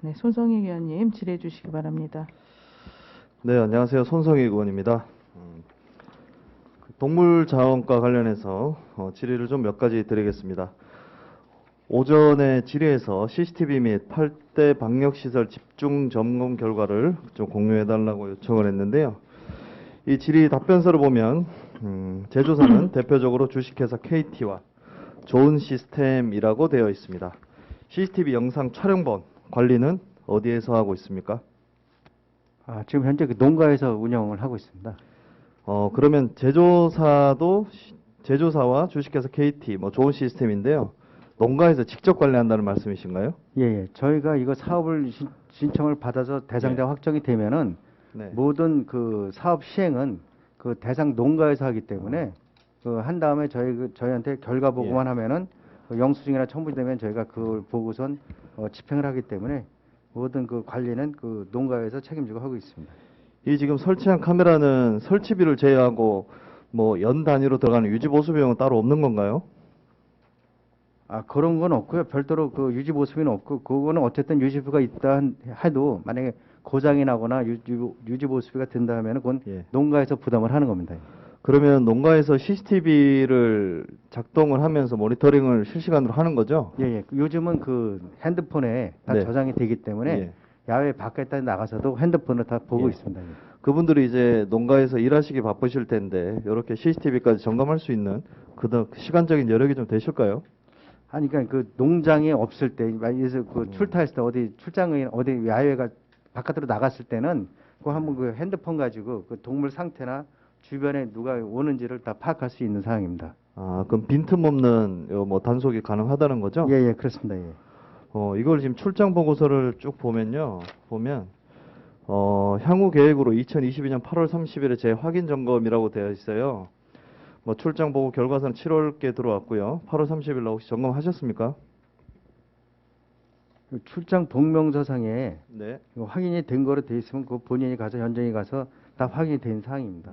네, 손성희 의원님 질의해 주시기 바랍니다. 네, 안녕하세요. 손성희 의원입니다. 동물자원과 관련해서 질의를 좀 몇 가지 드리겠습니다. 오전에 질의에서 CCTV 및 8대 방역시설 집중 점검 결과를 좀 공유해달라고 요청을 했는데요. 이 질의 답변서를 보면 제조사는 대표적으로 주식회사 KT와 좋은 시스템이라고 되어 있습니다. CCTV 영상 촬영본 관리는 어디에서 하고 있습니까? 지금 현재 그 농가에서 운영을 하고 있습니다. 그러면 제조사와 주식회사 KT 뭐 좋은 시스템인데요. 농가에서 직접 관리한다는 말씀이신가요? 예. 저희가 이거 사업을 신청을 받아서 대상자 확정이 되면은 네. 모든 그 사업 시행은 그 대상 농가에서 하기 때문에 그 한 다음에 저희한테 결과 보고만 하면은 그 영수증이나 첨부되면 저희가 그걸 보고선 집행을 하기 때문에 모든 그 관리는 그 농가에서 책임지고 하고 있습니다. 이 지금 설치한 카메라는 설치비를 제외하고 뭐 연 단위로 들어가는 유지 보수 비용은 따로 없는 건가요? 그런 건 없고요. 별도로 그 유지 보수비는 없고, 그거는 어쨌든 유지비가 있다 해도 만약에 고장이 나거나 유지 보수비가 든다 하면은 그건 예. 농가에서 부담을 하는 겁니다. 그러면 농가에서 CCTV를 작동을 하면서 모니터링을 실시간으로 하는 거죠? 예. 요즘은 그 핸드폰에 다 네. 저장이 되기 때문에 예. 야외 밖에 나가서도 핸드폰을 다 보고 예. 있습니다. 예. 그분들이 이제 농가에서 일하시기 바쁘실 텐데 이렇게 CCTV까지 점검할 수 있는 그 시간적인 여력이 좀 되실까요? 아니, 그러니까 그 농장에 없을 때, 만약에 그 출타했을 때 어디 출장에 어디 야외가 바깥으로 나갔을 때는 그 한번 그 핸드폰 가지고 그 동물 상태나 주변에 누가 오는지를 다 파악할 수 있는 상황입니다. 그럼 빈틈없는 뭐 단속이 가능하다는 거죠? 예, 그렇습니다. 예. 이걸 지금 출장 보고서를 쭉 보면 향후 계획으로 2022년 8월 30일에 재확인 점검이라고 되어 있어요. 뭐 출장 보고 결과서는 7월께 들어왔고요. 8월 30일 날 혹시 점검하셨습니까? 그 출장 복명서상에 네. 이거 확인이 된 거로 돼 있으면 그 본인이 가서 현장에 가서 다 확인이 된 사항입니다.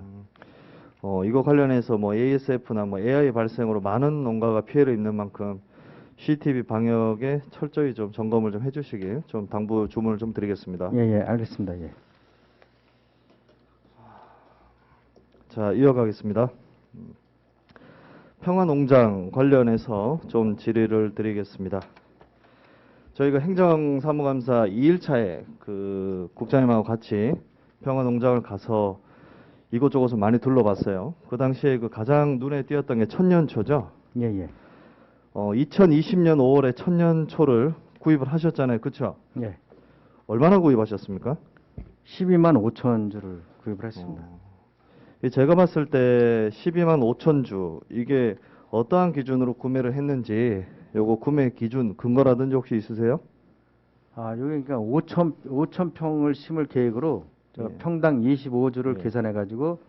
이거 관련해서 뭐 ASF나 뭐 AI 발생으로 많은 농가가 피해를 입는 만큼 CCTV 방역에 철저히 좀 점검을 좀 해주시길 좀 당부 주문을 좀 드리겠습니다. 예, 알겠습니다. 예. 자, 이어가겠습니다. 평화농장 관련해서 좀 질의를 드리겠습니다. 저희가 행정사무감사 2일차에 그 국장님하고 같이 평화농장을 가서 이곳저곳을 많이 둘러봤어요. 그 당시에 그 가장 눈에 띄었던 게 천년초죠. 예. 2020년 5월에 천년초를 구입을 하셨잖아요. 그렇죠? 예. 얼마나 구입하셨습니까? 12만 5천 주를 구입을 했습니다. 제가 봤을 때 12만 5천 주 이게 어떠한 기준으로 구매를 했는지 요거 구매 기준 근거라든지 혹시 있으세요? 여기 그러니까 5천 평을 심을 계획으로 저 예. 평당 25주를 예. 계산해 가지고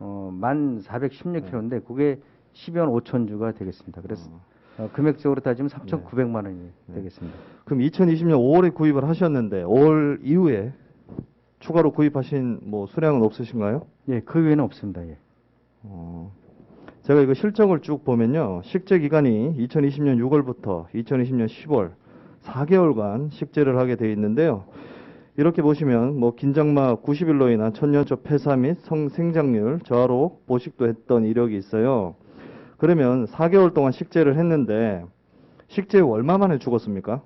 1,416kg인데 그게 12만 5천 주가 되겠습니다. 그래서 금액적으로 따지면 3,900만 원이 되겠습니다. 그럼 2020년 5월에 구입을 하셨는데 5월 이후에 추가로 구입하신 뭐 수량은 없으신가요? 예, 그 외에는 없습니다. 예. 제가 이거 실적을 쭉 보면요. 식재 기간이 2020년 6월부터 2020년 10월 4개월간 식재를 하게 되어 있는데요. 이렇게 보시면 뭐 긴장막 90일로 인한 천년초 폐사 및 생장률 저하로 보식도 했던 이력이 있어요. 그러면 4개월 동안 식재를 했는데 식재 후 얼마 만에 죽었습니까?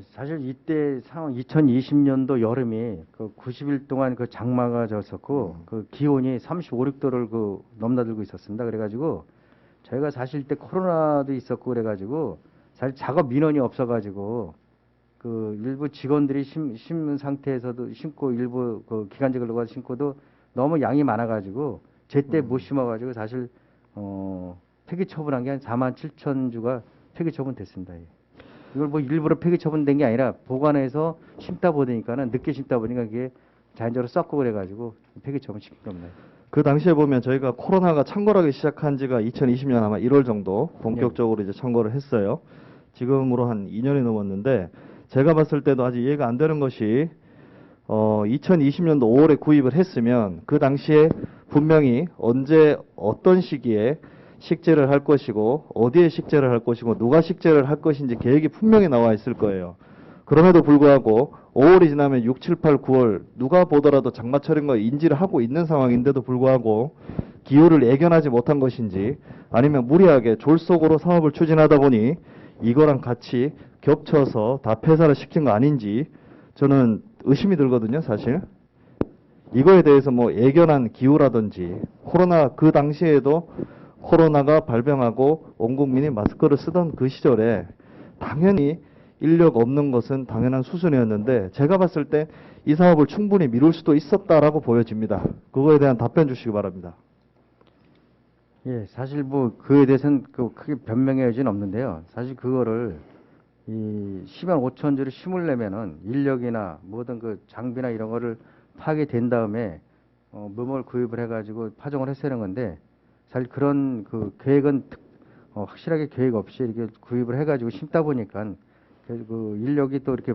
사실 이때 상황 2020년도 여름이 그 90일 동안 그 장마가 졌었고 그 기온이 35, 6도를 그 넘나들고 있었습니다. 그래가지고 저희가 사실 이때 코로나도 있었고 그래가지고 사실 작업 민원이 없어가지고 그 일부 직원들이 심는 상태에서도 심고 일부 그 기간직으로 가서 심고도 너무 양이 많아가지고 제때 못 심어가지고 사실 폐기 처분한 게 한 4만 7천 주가 폐기 처분됐습니다. 예. 이걸 뭐 일부러 폐기 처분된 게 아니라 보관해서 심다 보니까는 늦게 심다 보니까 그게 자연적으로 썩고 그래가지고 폐기 처분 시킨 겁니다. 그 당시에 보면 저희가 코로나가 창궐하기 시작한 지가 2020년 아마 1월 정도 본격적으로 이제 창궐을 했어요. 지금으로 한 2년이 넘었는데 제가 봤을 때도 아직 이해가 안 되는 것이 2020년도 5월에 구입을 했으면 그 당시에 분명히 언제 어떤 시기에 식재를 할 것이고 어디에 식재를 할 것이고 누가 식재를 할 것인지 계획이 분명히 나와 있을 거예요. 그럼에도 불구하고 5월이 지나면 6, 7, 8, 9월 누가 보더라도 장마철인 거 인지를 하고 있는 상황인데도 불구하고 기후를 예견하지 못한 것인지 아니면 무리하게 졸속으로 사업을 추진하다 보니 이거랑 같이 겹쳐서 다 폐사를 시킨 거 아닌지 저는 의심이 들거든요, 사실. 이거에 대해서 뭐 예견한 기후라든지 코로나 그 당시에도 코로나가 발병하고 온 국민이 마스크를 쓰던 그 시절에 당연히 인력 없는 것은 당연한 수순이었는데 제가 봤을 때 이 사업을 충분히 미룰 수도 있었다라고 보여집니다. 그거에 대한 답변 주시기 바랍니다. 예, 사실 뭐 그에 대해서는 크게 변명의 여지는 없는데요. 사실 그거를 이 10만 5천 주를 심으려면은 인력이나 모든 그 장비나 이런 거를 파악이 된 다음에 묘목을 구입을 해가지고 파종을 했어야 하는 건데 사실 그런 그 계획은 확실하게 계획 없이 이렇게 구입을 해가지고 심다 보니까 그 인력이 또 이렇게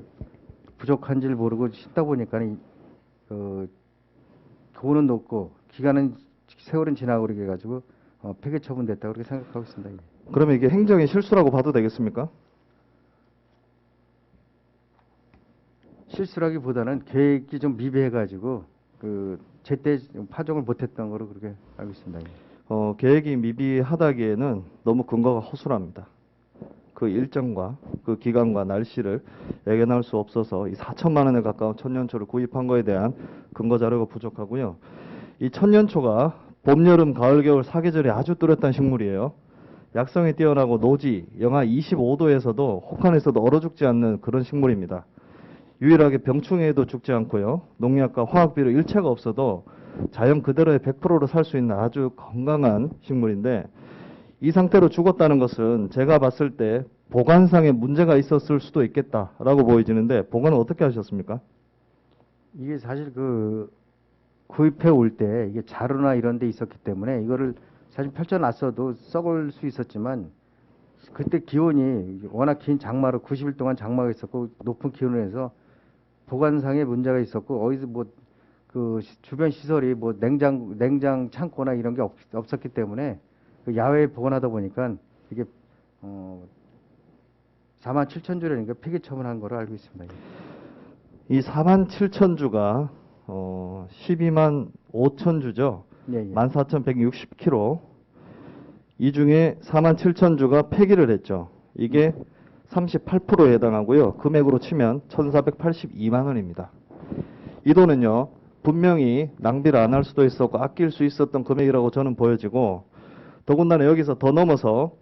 부족한지를 모르고 심다 보니까 돈은 높고 기간은 세월은 지나고 그렇게 해가지고 폐기 처분됐다고 그렇게 생각하고 있습니다. 예. 그러면 이게 행정의 실수라고 봐도 되겠습니까? 실수라기보다는 계획이 좀 미비해가지고 그 제때 파종을 못했던 거로 그렇게 알고 있습니다. 예. 계획이 미비하다기에는 너무 근거가 허술합니다. 그 일정과 그 기간과 날씨를 예견할 수 없어서 이 4천만 원에 가까운 천년초를 구입한 거에 대한 근거 자료가 부족하고요. 이 천년초가 봄, 여름, 가을, 겨울 사계절이 아주 뚜렷한 식물이에요. 약성이 뛰어나고 노지, 영하 25도에서도 혹한에서도 얼어 죽지 않는 그런 식물입니다. 유일하게 병충해에도 죽지 않고요. 농약과 화학비료 일체가 없어도 자연 그대로의 100%로 살 수 있는 아주 건강한 식물인데 이 상태로 죽었다는 것은 제가 봤을 때 보관상에 문제가 있었을 수도 있겠다라고 보여지는데 보관은 어떻게 하셨습니까? 이게 사실 그 구입해 올 때 이게 자루나 이런 데 있었기 때문에 이거를 사실 펼쳐놨어도 썩을 수 있었지만 그때 기온이 워낙 긴 장마로 90일 동안 장마가 있었고 높은 기온을 해서 보관상에 문제가 있었고 어디서 뭐 그 주변 시설이 뭐 냉장 창고나 이런 게 없었기 때문에 그 야외에 보관하다 보니까 이게 4만 7천 주라니까 폐기 처분한 거로 알고 있습니다. 이 4만 7천 주가 12만 5천 주죠. 예, 예. 14,160kg. 이 중에 4만 7천 주가 폐기를 했죠. 이게 38%에 해당하고요. 금액으로 치면 1,482만 원입니다. 이 돈은요. 분명히 낭비를 안 할 수도 있었고 아낄 수 있었던 금액이라고 저는 보여지고 더군다나 여기서 더 넘어서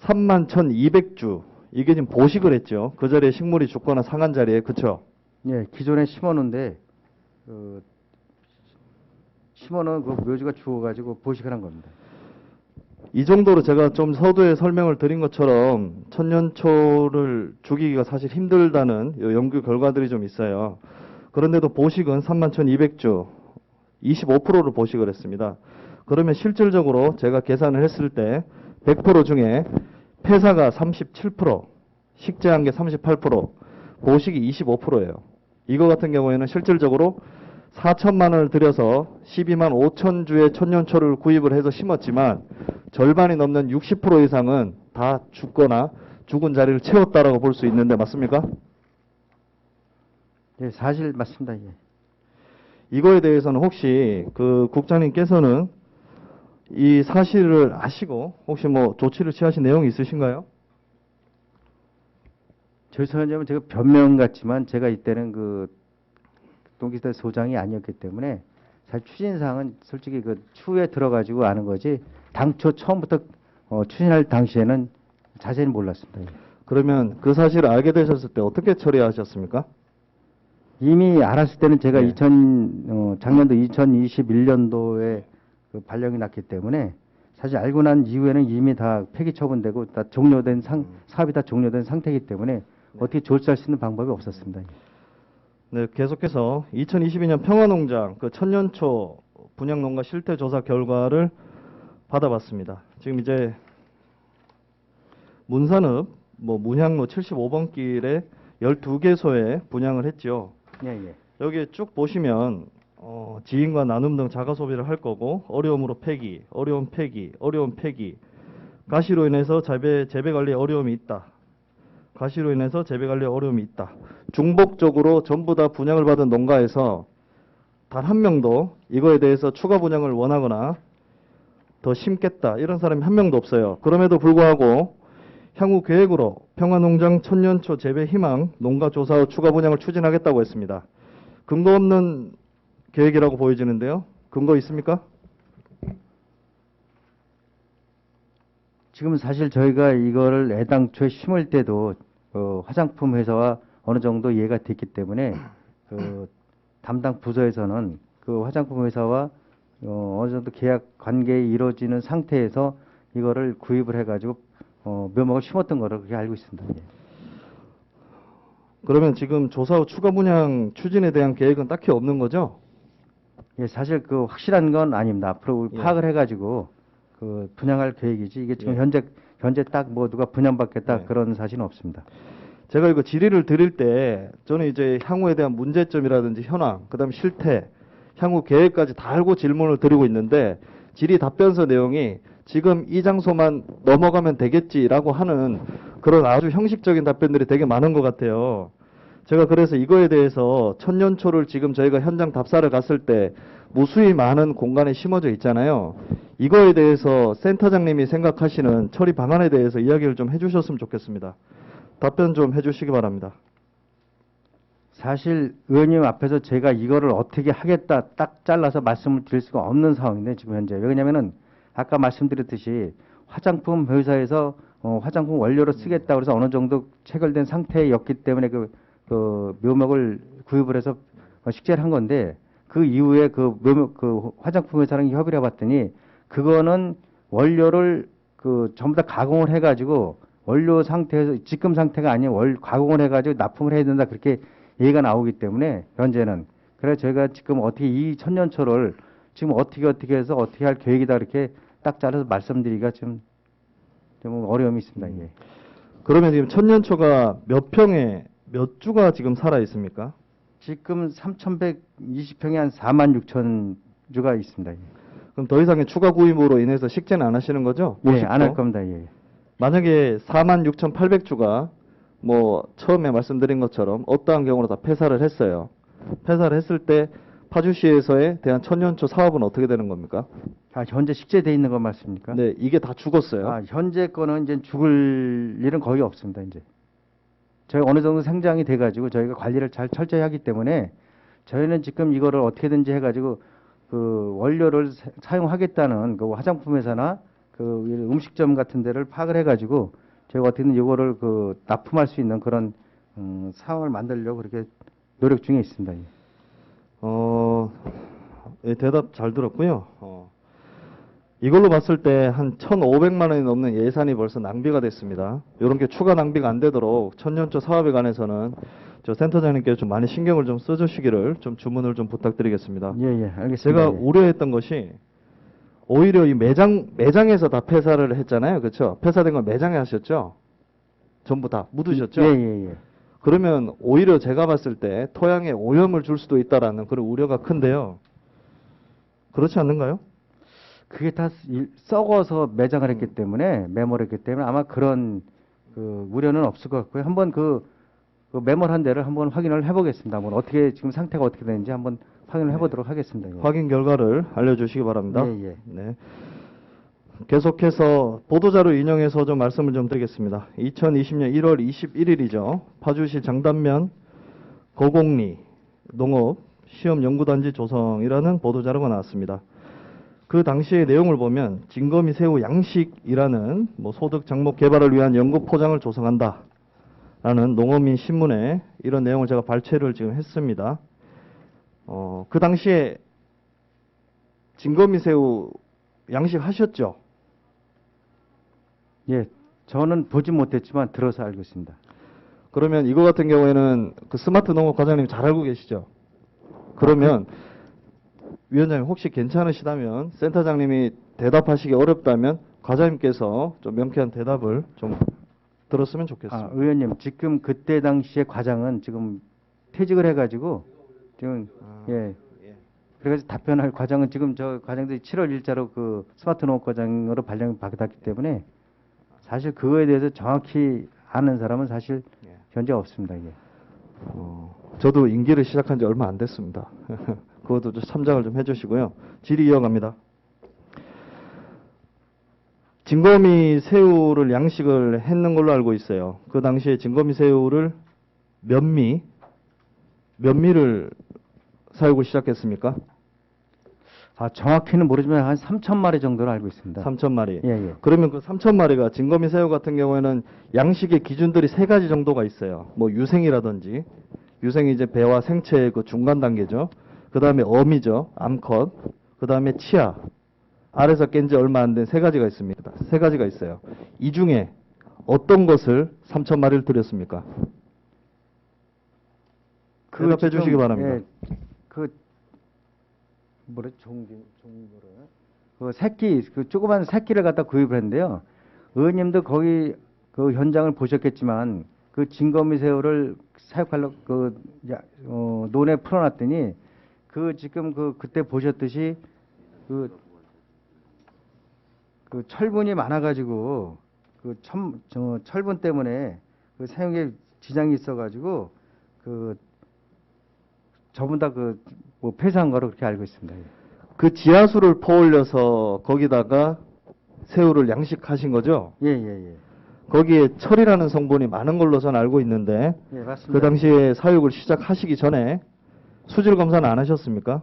3만 1,200주 이게 지금 보식을 했죠. 그 자리에 식물이 죽거나 상한 자리에 그쵸? 예, 기존에 심어놓은데 심어놓은 그 묘지가 죽어가지고 보식을 한 겁니다. 이 정도로 제가 좀 서두에 설명을 드린 것처럼 천년초를 죽이기가 사실 힘들다는 연구 결과들이 좀 있어요. 그런데도 보식은 31,200주 25%를 보식을 했습니다. 그러면 실질적으로 제가 계산을 했을 때 100% 중에 폐사가 37%, 식재한 게 38%, 보식이 25%예요. 이거 같은 경우에는 실질적으로 4천만 원을 들여서 12만 5천 주의 천년초를 구입을 해서 심었지만 절반이 넘는 60% 이상은 다 죽거나 죽은 자리를 채웠다라고 볼 수 있는데 맞습니까? 예, 사실 맞습니다. 예. 이거에 대해서는 혹시 그 국장님께서는 이 사실을 아시고 혹시 뭐 조치를 취하신 내용이 있으신가요? 죄송하지만 제가 변명 같지만 제가 이때는 그 동기시대 소장이 아니었기 때문에 사실 추진사항은 솔직히 그 추후에 들어가지고 아는 거지 당초 처음부터 추진할 당시에는 자세히 몰랐습니다. 예. 그러면 그 사실을 알게 되셨을 때 어떻게 처리하셨습니까? 이미 알았을 때는 제가 네. 작년도 2021년도에 그 발령이 났기 때문에 사실 알고 난 이후에는 이미 다 폐기 처분되고 다 종료된 사업이 다 종료된 상태이기 때문에 어떻게 조치할 수 있는 방법이 없었습니다. 네, 계속해서 2022년 평화농장 그 천년초 분양농가 실태조사 결과를 받아봤습니다. 지금 이제 문산읍 문향로 75번 길에 12개소에 분양을 했죠. 예, 예. 여기에 쭉 보시면 지인과 나눔 등 자가 소비를 할 거고 어려움으로 폐기, 어려운 폐기, 어려운 폐기 가시로 인해서 재배 관리에 어려움이 있다. 가시로 인해서 재배 관리에 어려움이 있다. 중복적으로 전부 다 분양을 받은 농가에서 단 한 명도 이거에 대해서 추가 분양을 원하거나 더 심겠다 이런 사람이 한 명도 없어요. 그럼에도 불구하고 향후 계획으로 평화농장 천년초 재배 희망 농가 조사 후 추가 분양을 추진하겠다고 했습니다. 근거 없는 계획이라고 보여지는데요. 근거 있습니까? 지금 사실 저희가 이거를 애당초에 심을 때도 화장품 회사와 어느 정도 이해가 됐기 때문에 담당 부서에서는 그 화장품 회사와 어느 정도 계약 관계가 이루어지는 상태에서 이거를 구입을 해가지고 묘목을 심었던 거로 그렇게 알고 있습니다. 예. 그러면 지금 조사 후 추가 분양 추진에 대한 계획은 딱히 없는 거죠? 예, 사실 그 확실한 건 아닙니다. 앞으로 예. 파악을 해가지고 그 분양할 계획이지 이게 지금 예. 현재 딱 뭐 누가 분양받겠다 예. 그런 사실은 없습니다. 제가 이거 질의를 드릴 때 저는 이제 향후에 대한 문제점이라든지 현황, 그다음에 실태, 향후 계획까지 다 알고 질문을 드리고 있는데 질의 답변서 내용이 지금 이 장소만 넘어가면 되겠지라고 하는 그런 아주 형식적인 답변들이 되게 많은 것 같아요. 제가 그래서 이거에 대해서 천년초를 지금 저희가 현장 답사를 갔을 때 무수히 많은 공간에 심어져 있잖아요. 이거에 대해서 센터장님이 생각하시는 처리 방안에 대해서 이야기를 좀 해주셨으면 좋겠습니다. 답변 좀 해주시기 바랍니다. 사실 의원님 앞에서 제가 이거를 어떻게 하겠다 딱 잘라서 말씀을 드릴 수가 없는 상황인데 지금 현재 왜냐면은 아까 말씀드렸듯이 화장품 회사에서 화장품 원료로 쓰겠다 그래서 어느 정도 체결된 상태였기 때문에 그 묘목을 구입을 해서 식재를 한 건데 그 이후에 그 묘목 그 화장품 회사랑 협의를 해봤더니 그거는 원료를 전부 다 가공을 해가지고 원료 상태에서 지금 상태가 아닌 가공을 해가지고 납품을 해야 된다 그렇게 얘기가 나오기 때문에 현재는 그래서 저희가 지금 어떻게 이 천년초를 지금 어떻게 해서 어떻게 할 계획이다 이렇게 딱 잘라서 말씀드리기가 좀 어려움이 있습니다. 예. 그러면 지금 천년초가 몇 평에 몇 주가 지금 살아 있습니까? 지금 3,120평에 한 46,000주가 있습니다. 예. 그럼 더 이상의 추가 구입으로 인해서 식재는 안 하시는 거죠? 예, 안 할 50조? 겁니다. 예. 만약에 46,800주가 뭐 처음에 말씀드린 것처럼 어떠한 경우로 다 폐사를 했어요. 폐사를 했을 때 파주시에서에 대한 천년초 사업은 어떻게 되는 겁니까? 아, 현재 식재돼 있는 거 맞습니까? 네, 이게 다 죽었어요. 아, 현재 거는 이제 죽을 일은 거의 없습니다. 이제 저희 어느 정도 생장이 돼가지고 저희가 관리를 잘 철저히 하기 때문에 저희는 지금 이거를 어떻게든지 해가지고 그 원료를 사용하겠다는 그 화장품 회사나 그 음식점 같은 데를 파악을 해가지고 저희가 어떻게든 이거를 납품할 수 있는 그런 상황을 만들려고 그렇게 노력 중에 있습니다. 예. 예, 대답 잘 들었고요. 이걸로 봤을 때 한 1,500만 원이 넘는 예산이 벌써 낭비가 됐습니다. 이런 게 추가 낭비가 안 되도록 천년초 사업에 관해서는 저 센터장님께서 좀 많이 신경을 좀 써주시기를 좀 주문을 좀 부탁드리겠습니다. 예, 예, 알겠습니다. 제가 예. 우려했던 것이 오히려 이 매장에서 다 폐사를 했잖아요. 그렇죠? 폐사된 걸 매장에 하셨죠? 전부 다 묻으셨죠? 예, 예, 예. 그러면 오히려 제가 봤을 때 토양에 오염을 줄 수도 있다라는 그런 우려가 큰데요. 그렇지 않는가요? 그게 다 썩어서 매장을 했기 때문에 매몰을 했기 때문에 아마 그런 우려는 없을 것 같고요. 한번 그 매몰한 데를 한번 확인을 해보겠습니다. 한번 어떻게 지금 상태가 어떻게 되는지 한번 확인을 해보도록 하겠습니다. 예. 확인 결과를 알려주시기 바랍니다. 예, 예. 네. 계속해서 보도자료 인용해서 좀 말씀을 좀 드리겠습니다. 2020년 1월 21일이죠. 파주시 장단면 거곡리 농업 시험연구단지 조성이라는 보도자료가 나왔습니다. 그 당시의 내용을 보면 진거미 새우 양식이라는 소득 장목 개발을 위한 연구 포장을 조성한다 라는 농어민 신문에 이런 내용을 제가 발췌를 지금 했습니다. 그 당시에 진거미 새우 양식 하셨죠? 예, 저는 보지 못했지만 들어서 알고 있습니다. 그러면 이거 같은 경우에는 그 스마트 농업 과장님 잘 알고 계시죠? 그러면 위원장님 혹시 괜찮으시다면 센터장님이 대답하시기 어렵다면 과장님께서 좀 명쾌한 대답을 좀 들었으면 좋겠습니다. 아, 의원님, 지금 그때 당시에 과장은 지금 퇴직을 해가지고 지금 예. 그래서 답변할 과장은 지금 저 과장들이 7월 일자로 그 스마트 농업 과장으로 발령받았기 때문에 사실 그거에 대해서 정확히 아는 사람은 사실 예. 현재 없습니다. 이게. 저도 임기를 시작한 지 얼마 안 됐습니다. 그것도 좀 참작을 좀 해주시고요. 질의 이어갑니다. 진거미 새우를 양식을 했는 걸로 알고 있어요. 그 당시에 진거미 새우를 몇미를 사육을 시작했습니까? 정확히는 모르지만 한 3,000마리 정도로 알고 있습니다. 3,000마리. 예, 예. 그러면 그 3,000마리가 진거미 새우 같은 경우에는 양식의 기준들이 세 가지 정도가 있어요. 뭐 유생이라든지, 유생이 이제 배와 생체의 그 중간 단계죠. 그 다음에 어미죠. 암컷. 그 다음에 치아. 알에서 깬 지 얼마 안 된 세 가지가 있습니다. 세 가지가 있어요. 이 중에 어떤 것을 3,000마리를 들였습니까? 대답해 지금, 주시기 바랍니다. 예, 그 새끼, 그 조그만 새끼를 갖다 구입을 했는데요. 의원님도 거기 그 현장을 보셨겠지만 그 진거미 새우를 사육하려고 논에 풀어놨더니 그 지금 그때 보셨듯이 그 철분이 많아가지고 철분 때문에 그 사육에 지장이 있어가지고 전부 다 뭐 폐사한 거로 그렇게 알고 있습니다. 그 지하수를 퍼올려서 거기다가 새우를 양식하신 거죠? 예, 예, 예. 거기에 철이라는 성분이 많은 걸로 저는 알고 있는데 예, 맞습니다. 그 당시에 사육을 시작하시기 전에 수질 검사는 안 하셨습니까?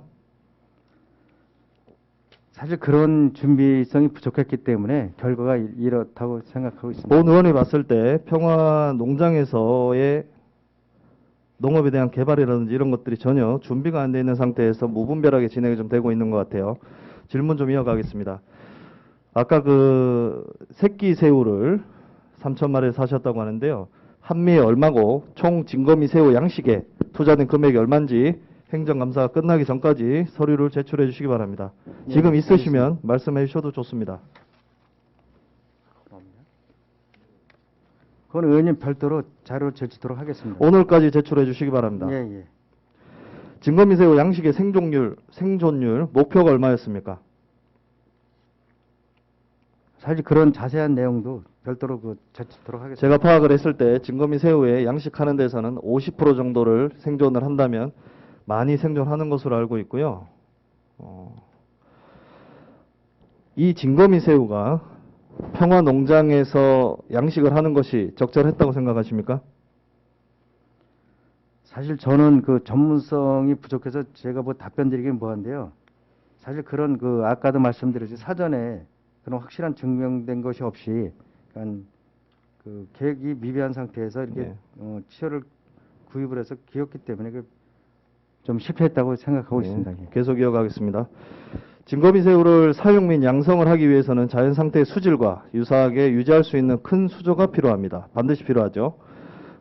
사실 그런 준비성이 부족했기 때문에 결과가 이렇다고 생각하고 있습니다. 본 의원이 봤을 때 평화 농장에서의 농업에 대한 개발이라든지 이런 것들이 전혀 준비가 안 돼 있는 상태에서 무분별하게 진행이 좀 되고 있는 것 같아요. 질문 좀 이어가겠습니다. 아까 그 새끼 새우를 3,000마리를 사셨다고 하는데요. 한 미에 얼마고 총 진거미 새우 양식에 투자된 금액이 얼마인지 행정감사가 끝나기 전까지 서류를 제출해 주시기 바랍니다. 예, 지금 있으시면 알겠습니다. 말씀해 주셔도 좋습니다. 그건 의원님 별도로 자료를 제출하도록 하겠습니다. 오늘까지 제출해 주시기 바랍니다. 예, 예. 진거미 새우 양식의 생존율 목표가 얼마였습니까? 사실 그런 자세한 내용도 별도로 제출하도록 하겠습니다. 제가 파악을 했을 때 진거미 새우에 양식하는 데서는 50% 정도를 생존을 한다면 많이 생존하는 것으로 알고 있고요. 이 진거미 새우가 평화농장에서 양식을 하는 것이 적절했다고 생각하십니까? 사실 저는 그 전문성이 부족해서 제가 뭐 답변 드리긴 뭐한데요. 사실 그런 아까도 말씀드렸지 사전에 그런 확실한 증명된 것이 없이 그러니까 계획이 미비한 상태에서 이렇게 치어를 구입을 해서 키웠기 때문에 좀 실패했다고 생각하고 있습니다. 예. 계속 이어가겠습니다. 진거미 새우를 사육 및 양성을 하기 위해서는 자연 상태의 수질과 유사하게 유지할 수 있는 큰 수조가 필요합니다. 반드시 필요하죠.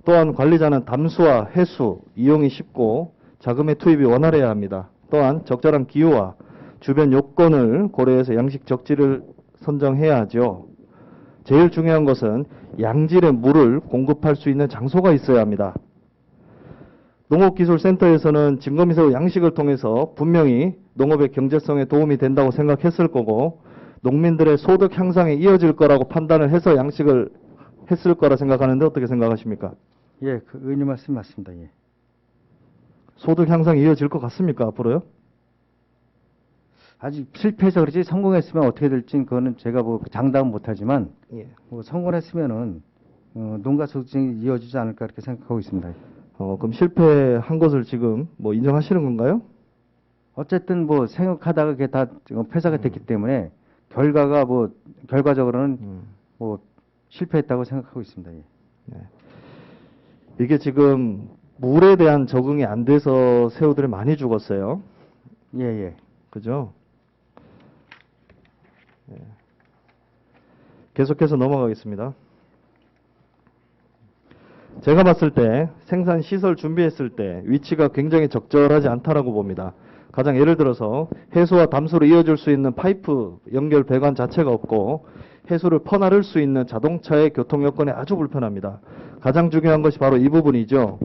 또한 관리자는 담수와 해수, 이용이 쉽고 자금의 투입이 원활해야 합니다. 또한 적절한 기후와 주변 요건을 고려해서 양식 적지를 선정해야 하죠. 제일 중요한 것은 양질의 물을 공급할 수 있는 장소가 있어야 합니다. 농업기술센터에서는 진거미새우 양식을 통해서 분명히 농업의 경제성에 도움이 된다고 생각했을 거고 농민들의 소득 향상에 이어질 거라고 판단을 해서 양식을 했을 거라 생각하는데 어떻게 생각하십니까? 예, 그 의원님 말씀 맞습니다. 예. 소득 향상이 이어질 것 같습니까? 앞으로요? 아직 실패해서 그렇지 성공했으면 어떻게 될지 그거는 제가 뭐 장담은 못하지만 예. 뭐 성공했으면은 농가 소득이 이어지지 않을까 그렇게 생각하고 있습니다. 그럼 실패한 것을 지금 뭐 인정하시는 건가요? 어쨌든 뭐 생각하다가 그게 다 폐사가 됐기 때문에 결과적으로는 뭐 실패했다고 생각하고 있습니다. 예. 네. 이게 지금 물에 대한 적응이 안 돼서 새우들이 많이 죽었어요. 예, 예. 그죠? 예. 계속해서 넘어가겠습니다. 제가 봤을 때 생산 시설 준비했을 때 위치가 굉장히 적절하지 않다라고 봅니다. 가장 예를 들어서 해수와 담수로 이어질 수 있는 파이프 연결 배관 자체가 없고 해수를 퍼나를 수 있는 자동차의 교통 여건이 아주 불편합니다. 가장 중요한 것이 바로 이 부분이죠.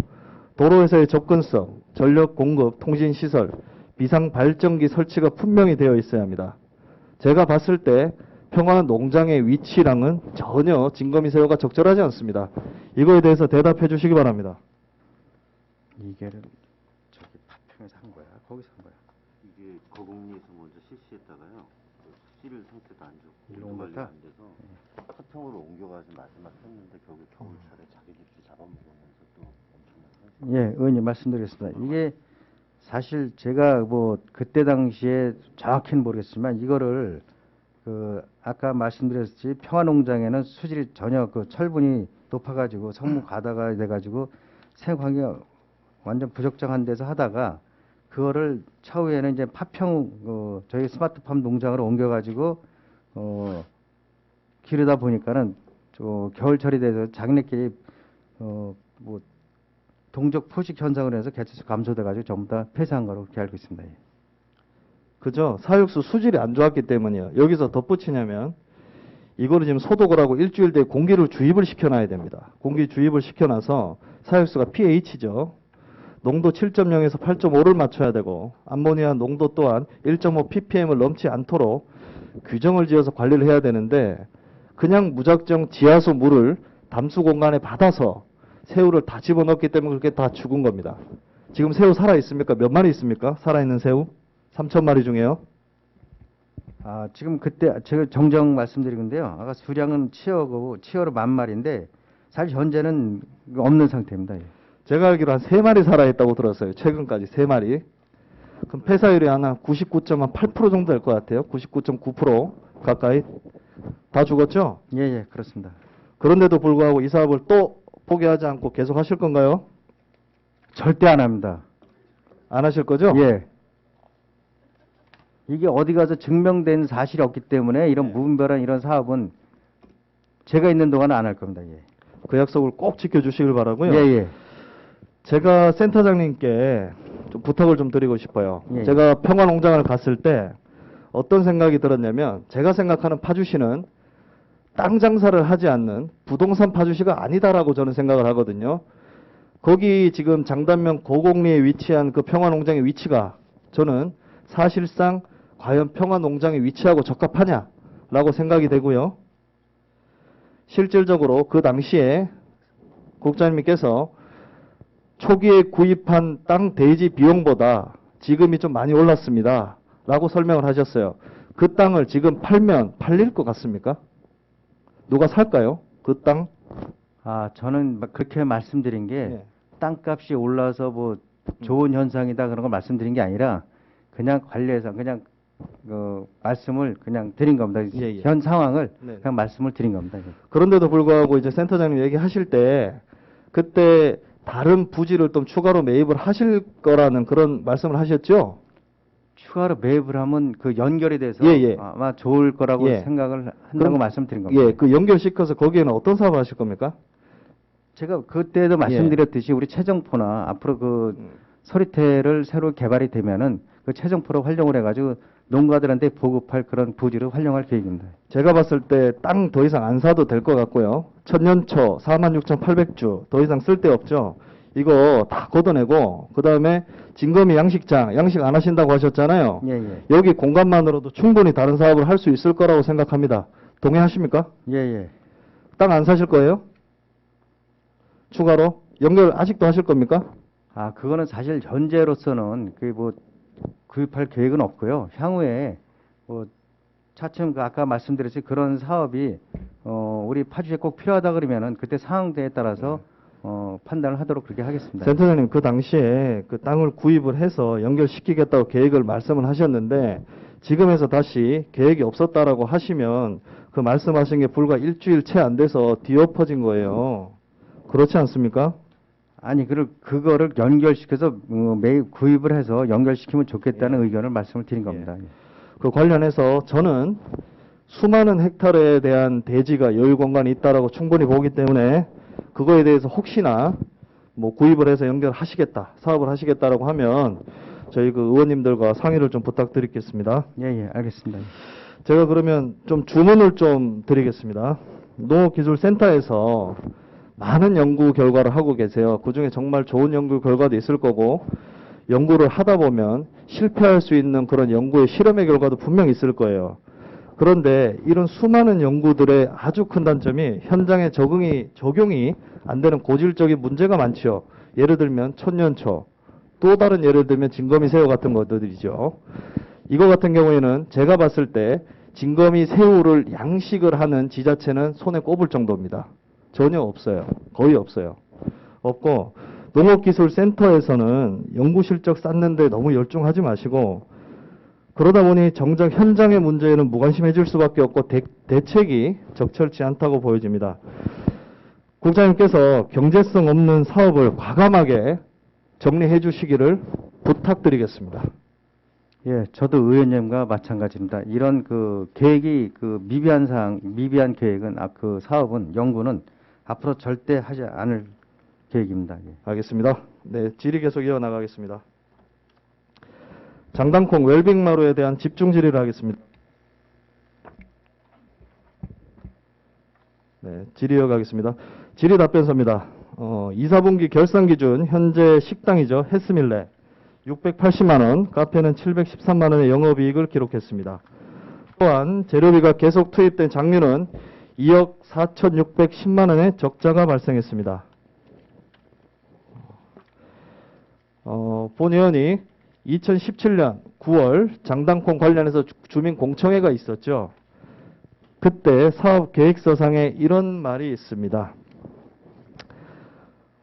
도로에서의 접근성, 전력 공급, 통신 시설, 비상 발전기 설치가 분명히 되어 있어야 합니다. 제가 봤을 때 평화농장의 위치랑은 전혀 진거미세호가 적절하지 않습니다. 이거에 대해서 대답해 주시기 바랍니다. 이게를 저기 파평에서 한 거야? 거기서 한 거야? 이게 거공리에서 먼저 실시했다가요. 그 수질 상태도 안 좋고 일로 물 관리가 옮겼다? 안 돼서 파평으로 옮겨가서 마지막 했는데 결국 겨울철에 자기 집수 잡아먹으면서 또 엄청난 상승. 예, 의원님 말씀드리겠습니다. 이게 사실 제가 뭐 그때 당시에 정확히는 모르겠지만 이거를 그 아까 말씀드렸듯이 평화농장에는 수질이 전혀 그 철분이 높아가지고 성분 과다가 돼가지고 생환경이 완전 부적정한 데서 하다가 그거를 차후에는 이제 파평 저희 스마트팜 농장으로 옮겨가지고 기르다 보니까는 저 겨울철이 돼서 자기네끼리 뭐 동적 포식 현상으로 해서 개체수 감소돼가지고 전부 다 폐사한 거로 그렇게 알고 있습니다. 예. 그죠? 사육수 수질이 안 좋았기 때문이에요. 여기서 덧붙이냐면 이거를 지금 소독을 하고 일주일 뒤에 공기를 주입을 시켜놔야 됩니다. 공기 주입을 시켜놔서 사육수가 pH죠. 농도 7.0에서 8.5를 맞춰야 되고 암모니아 농도 또한 1.5 ppm을 넘지 않도록 규정을 지어서 관리를 해야 되는데 그냥 무작정 지하수 물을 담수 공간에 받아서 새우를 다 집어넣기 때문에 그렇게 다 죽은 겁니다. 지금 새우 살아 있습니까? 몇 마리 있습니까? 살아있는 새우? 3,000마리 중에요. 아, 지금 그때 제가 정정 말씀드리는데요. 아까 수량은 치어고 치어로 10,000마리인데 사실 현재는 없는 상태입니다. 예. 제가 알기로 한 3마리 살아있다고 들었어요. 최근까지 3마리. 그럼 폐사율이 한 99.8% 정도 될 것 같아요. 99.9% 가까이. 다 죽었죠? 예, 예, 그렇습니다. 그런데도 불구하고 이 사업을 또 포기하지 않고 계속 하실 건가요? 절대 안 합니다. 안 하실 거죠? 예. 이게 어디 가서 증명된 사실이 없기 때문에 이런 네. 무분별한 이런 사업은 제가 있는 동안은 안 할 겁니다. 예. 그 약속을 꼭 지켜주시길 바라고요. 예, 예. 제가 센터장님께 좀 부탁을 좀 드리고 싶어요. 예. 제가 평화농장을 갔을 때 어떤 생각이 들었냐면 제가 생각하는 파주시는 땅 장사를 하지 않는 부동산 파주시가 아니다라고 저는 생각을 하거든요. 거기 지금 장단면 고곡리에 위치한 그 평화농장의 위치가 저는 사실상 과연 평화농장의 위치하고 적합하냐라고 생각이 되고요. 실질적으로 그 당시에 국장님께서 초기에 구입한 땅 대지 비용보다 지금이 좀 많이 올랐습니다. 라고 설명을 하셨어요. 그 땅을 지금 팔면 팔릴 것 같습니까? 누가 살까요? 그 땅? 아, 저는 그렇게 말씀드린 게 예. 땅값이 올라서 뭐 좋은 현상이다 그런 걸 말씀드린 게 아니라 그냥 관리해서 그냥 말씀을 그냥 드린 겁니다. 예, 예. 현 상황을 네. 그냥 말씀을 드린 겁니다. 예. 그런데도 불구하고 이제 센터장님 얘기하실 때 그때 다른 부지를 좀 추가로 매입을 하실 거라는 그런 말씀을 하셨죠? 추가로 매입을 하면 그 연결이 돼서 예, 예. 아마 좋을 거라고 예. 생각을 한다고 그럼- 말씀드린 겁니다. 예, 그 연결시켜서 거기에는 어떤 사업을 하실 겁니까? 제가 그때도 말씀드렸듯이 우리 최정포나 앞으로 그 서리태를 새로 개발이 되면은 그 최정포를 활용을 해가지고 농가들한테 보급할 그런 부지를 활용할 계획입니다. 제가 봤을 때 땅 더 이상 안 사도 될 것 같고요. 천년초 46,800주 더 이상 쓸데없죠. 이거 다 걷어내고 그 다음에 진검이 양식장 양식 안 하신다고 하셨잖아요. 예, 예. 여기 공간만으로도 충분히 다른 사업을 할 수 있을 거라고 생각합니다. 동의하십니까? 예, 예. 땅 안 사실 거예요? 추가로 연결 아직도 하실 겁니까? 아, 그거는 사실 현재로서는 그 뭐 구입할 계획은 없고요. 향후에 뭐 차츰 그 아까 말씀드렸듯이 그런 사업이 우리 파주에 꼭 필요하다 그러면은 그때 상황대에 따라서 판단을 하도록 그렇게 하겠습니다. 센터장님 그 당시에 그 땅을 구입을 해서 연결시키겠다고 계획을 말씀을 하셨는데 지금에서 다시 계획이 없었다라고 하시면 그 말씀하신 게 불과 일주일 채 안 돼서 뒤엎어진 거예요. 그렇지 않습니까? 아니 그거를 연결시켜서 매일 구입을 해서 연결시키면 좋겠다는 의견을 말씀을 드린 겁니다. 그 관련해서 저는 수많은 헥타르에 대한 대지가 여유 공간이 있다라고 충분히 보기 때문에 그거에 대해서 혹시나 뭐 구입을 해서 연결하시겠다, 사업을 하시겠다라고 하면 저희 그 의원님들과 상의를 좀 부탁드리겠습니다. 예, 예, 알겠습니다. 제가 그러면 좀 주문을 좀 드리겠습니다. 농업기술센터에서 많은 연구 결과를 하고 계세요. 그중에 정말 좋은 연구 결과도 있을 거고 연구를 하다 보면 실패할 수 있는 그런 연구의 실험의 결과도 분명 있을 거예요. 그런데 이런 수많은 연구들의 아주 큰 단점이 현장에 적용이 안 되는 고질적인 문제가 많죠. 예를 들면 천년초, 또 다른 예를 들면 진거미 새우 같은 것들이죠. 이거 같은 경우에는 제가 봤을 때 진거미 새우를 양식을 하는 지자체는 손에 꼽을 정도입니다. 전혀 없어요. 거의 없어요. 없고 농업기술센터에서는 연구 실적 쌓는데 너무 열중하지 마시고 그러다 보니 정작 현장의 문제에는 무관심해질 수밖에 없고 대책이 적절치 않다고 보여집니다. 국장님께서 경제성 없는 사업을 과감하게 정리해 주시기를 부탁드리겠습니다. 예, 저도 의원님과 마찬가지입니다. 이런 그 계획이 그 미비한 계획은 그 사업은 연구는 앞으로 절대 하지 않을 계획입니다. 예. 알겠습니다. 네, 질의 계속 이어나가겠습니다. 장당콩 웰빙마루에 대한 집중 질의를 하겠습니다. 네, 질의 이어가겠습니다. 질의 답변서입니다. 2, 4분기 결산 기준 현재 식당이죠. 헬스밀레 680만 원, 카페는 713만 원의 영업이익을 기록했습니다. 또한 재료비가 계속 투입된 장류는 2억 4,610만 원의 적자가 발생했습니다. 본 의원이 2017년 9월 장당콩 관련해서 주민 공청회가 있었죠. 그때 사업 계획서상에 이런 말이 있습니다.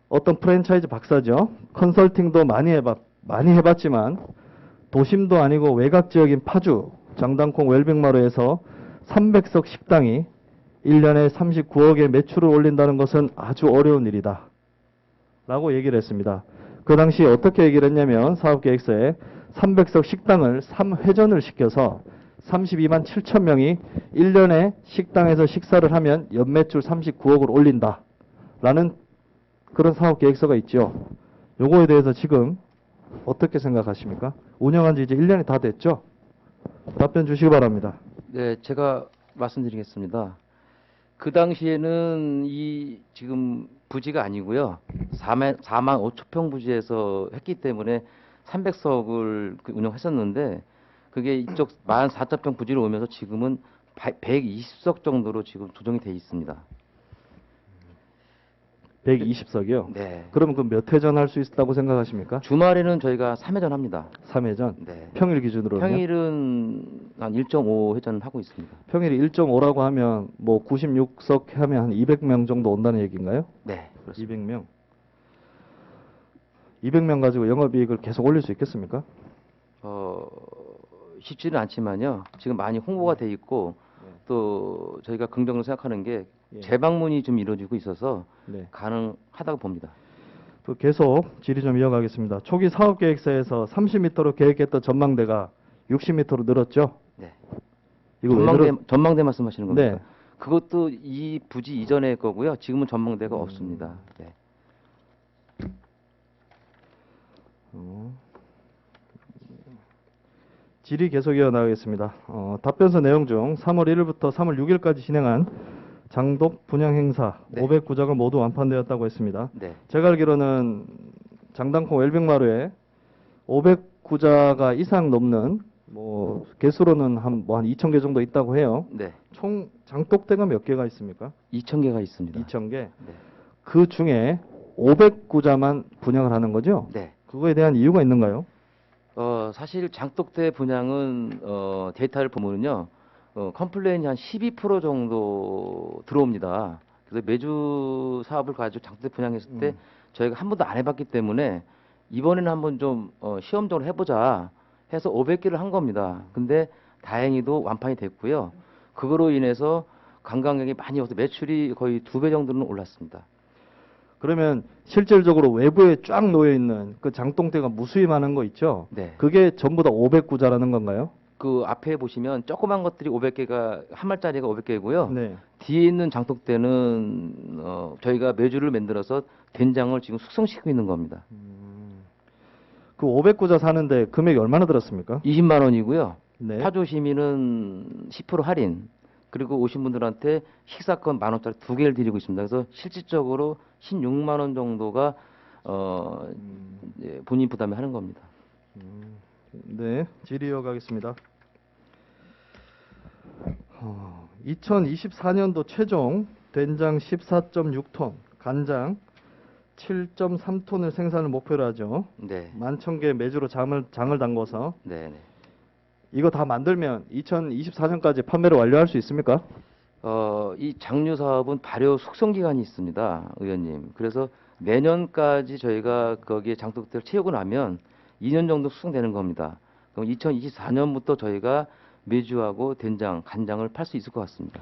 어떤 프랜차이즈 박사죠. 컨설팅도 많이 해봤지만 도심도 아니고 외곽 지역인 파주 장당콩 웰빙마루에서 300석 식당이 1년에 39억의 매출을 올린다는 것은 아주 어려운 일이다. 라고 얘기를 했습니다. 그 당시 어떻게 얘기를 했냐면 사업계획서에 300석 식당을 3회전을 시켜서 32만 7천 명이 1년에 식당에서 식사를 하면 연매출 39억을 올린다. 라는 그런 사업계획서가 있죠. 요거에 대해서 지금 어떻게 생각하십니까? 운영한 지 이제 1년이 다 됐죠? 답변 주시기 바랍니다. 네, 제가 말씀드리겠습니다. 그 당시에는 이 지금 부지가 아니고요. 4만 5천 평 부지에서 했기 때문에 300석을 운영했었는데 그게 이쪽 14,000평 부지로 오면서 지금은 120석 정도로 지금 조정이 돼 있습니다. 120석이요? 네. 그러면 그 몇 회전 할 수 있다고 생각하십니까? 주말에는 저희가 3회전 합니다. 3회전? 네. 평일 기준으로는요? 평일은 한 1.5회전 하고 있습니다. 평일이 1.5라고 하면 뭐 96석 하면 한 200명 정도 온다는 얘기인가요? 네, 그렇습니다. 200명. 200명 가지고 영업이익을 계속 올릴 수 있겠습니까? 쉽지는 않지만요. 지금 많이 홍보가 돼 있고 또 저희가 긍정적으로 생각하는 게 예. 재방문이 좀 이루어지고 있어서 네. 가능하다고 봅니다. 또 계속 질의 좀 이어가겠습니다. 초기 사업계획서에서 30m로 계획했던 전망대가 60m로 늘었죠? 네. 이거 왜 전망대 말씀하시는 겁니까? 네. 그것도 이 부지 이전의 거고요. 지금은 전망대가 없습니다. 네. 질의 계속 이어나가겠습니다. 답변서 내용 중 3월 1일부터 3월 6일까지 진행한 장독 분양 행사 네. 500구자가 모두 완판되었다고 했습니다. 네. 제가 알기로는 장당콩 웰빙마루에 500구자가 이상 넘는 뭐 개수로는 한 2,000개 정도 있다고 해요. 네. 총 장독대가 몇 개가 있습니까? 2,000개가 있습니다. 2,000개. 네. 그 중에 500구자만 분양을 하는 거죠? 네. 그거에 대한 이유가 있는가요? 사실 장독대 분양은 데이터를 보면요. 컴플레인이 한 12% 정도 들어옵니다. 그래서 매주 사업을 가지고 장독대 분양했을 때 저희가 한 번도 안 해봤기 때문에 이번에는 한번 좀 시험적으로 해보자 해서 500개를 한 겁니다. 근데 다행히도 완판이 됐고요. 그거로 인해서 관광객이 많이 와서 매출이 거의 2배 정도는 올랐습니다. 그러면 실질적으로 외부에 쫙 놓여 있는 그 장독대가 무수히 많은 거 있죠? 네. 그게 전부 다 500구자라는 건가요? 그 앞에 보시면 조그만 것들이 500개가 한 말짜리가 500개고요. 네. 뒤에 있는 장독대는 저희가 매주를 만들어서 된장을 지금 숙성시키고 있는 겁니다. 그 500구자 사는데 금액이 얼마나 들었습니까? 20만 원이고요. 네. 파주 시민은 10% 할인. 그리고 오신 분들한테 식사권 10,000원짜리 2개를 드리고 있습니다. 그래서 실질적으로 16만 원 정도가 이제 본인 부담에 하는 겁니다. 네, 질의 이어가겠습니다. 2024년도 최종 된장 14.6톤, 간장 7.3톤을 생산을 목표로 하죠. 네. 11,000개 매주로 장을 담궈서 네, 네. 이거 다 만들면 2024년까지 판매를 완료할 수 있습니까? 이 장류 사업은 발효 숙성 기간이 있습니다, 의원님. 그래서 내년까지 저희가 거기에 장독대를 채우고 나면 2년 정도 숙성되는 겁니다. 그럼 2024년부터 저희가 메주하고 된장, 간장을 팔 수 있을 것 같습니다.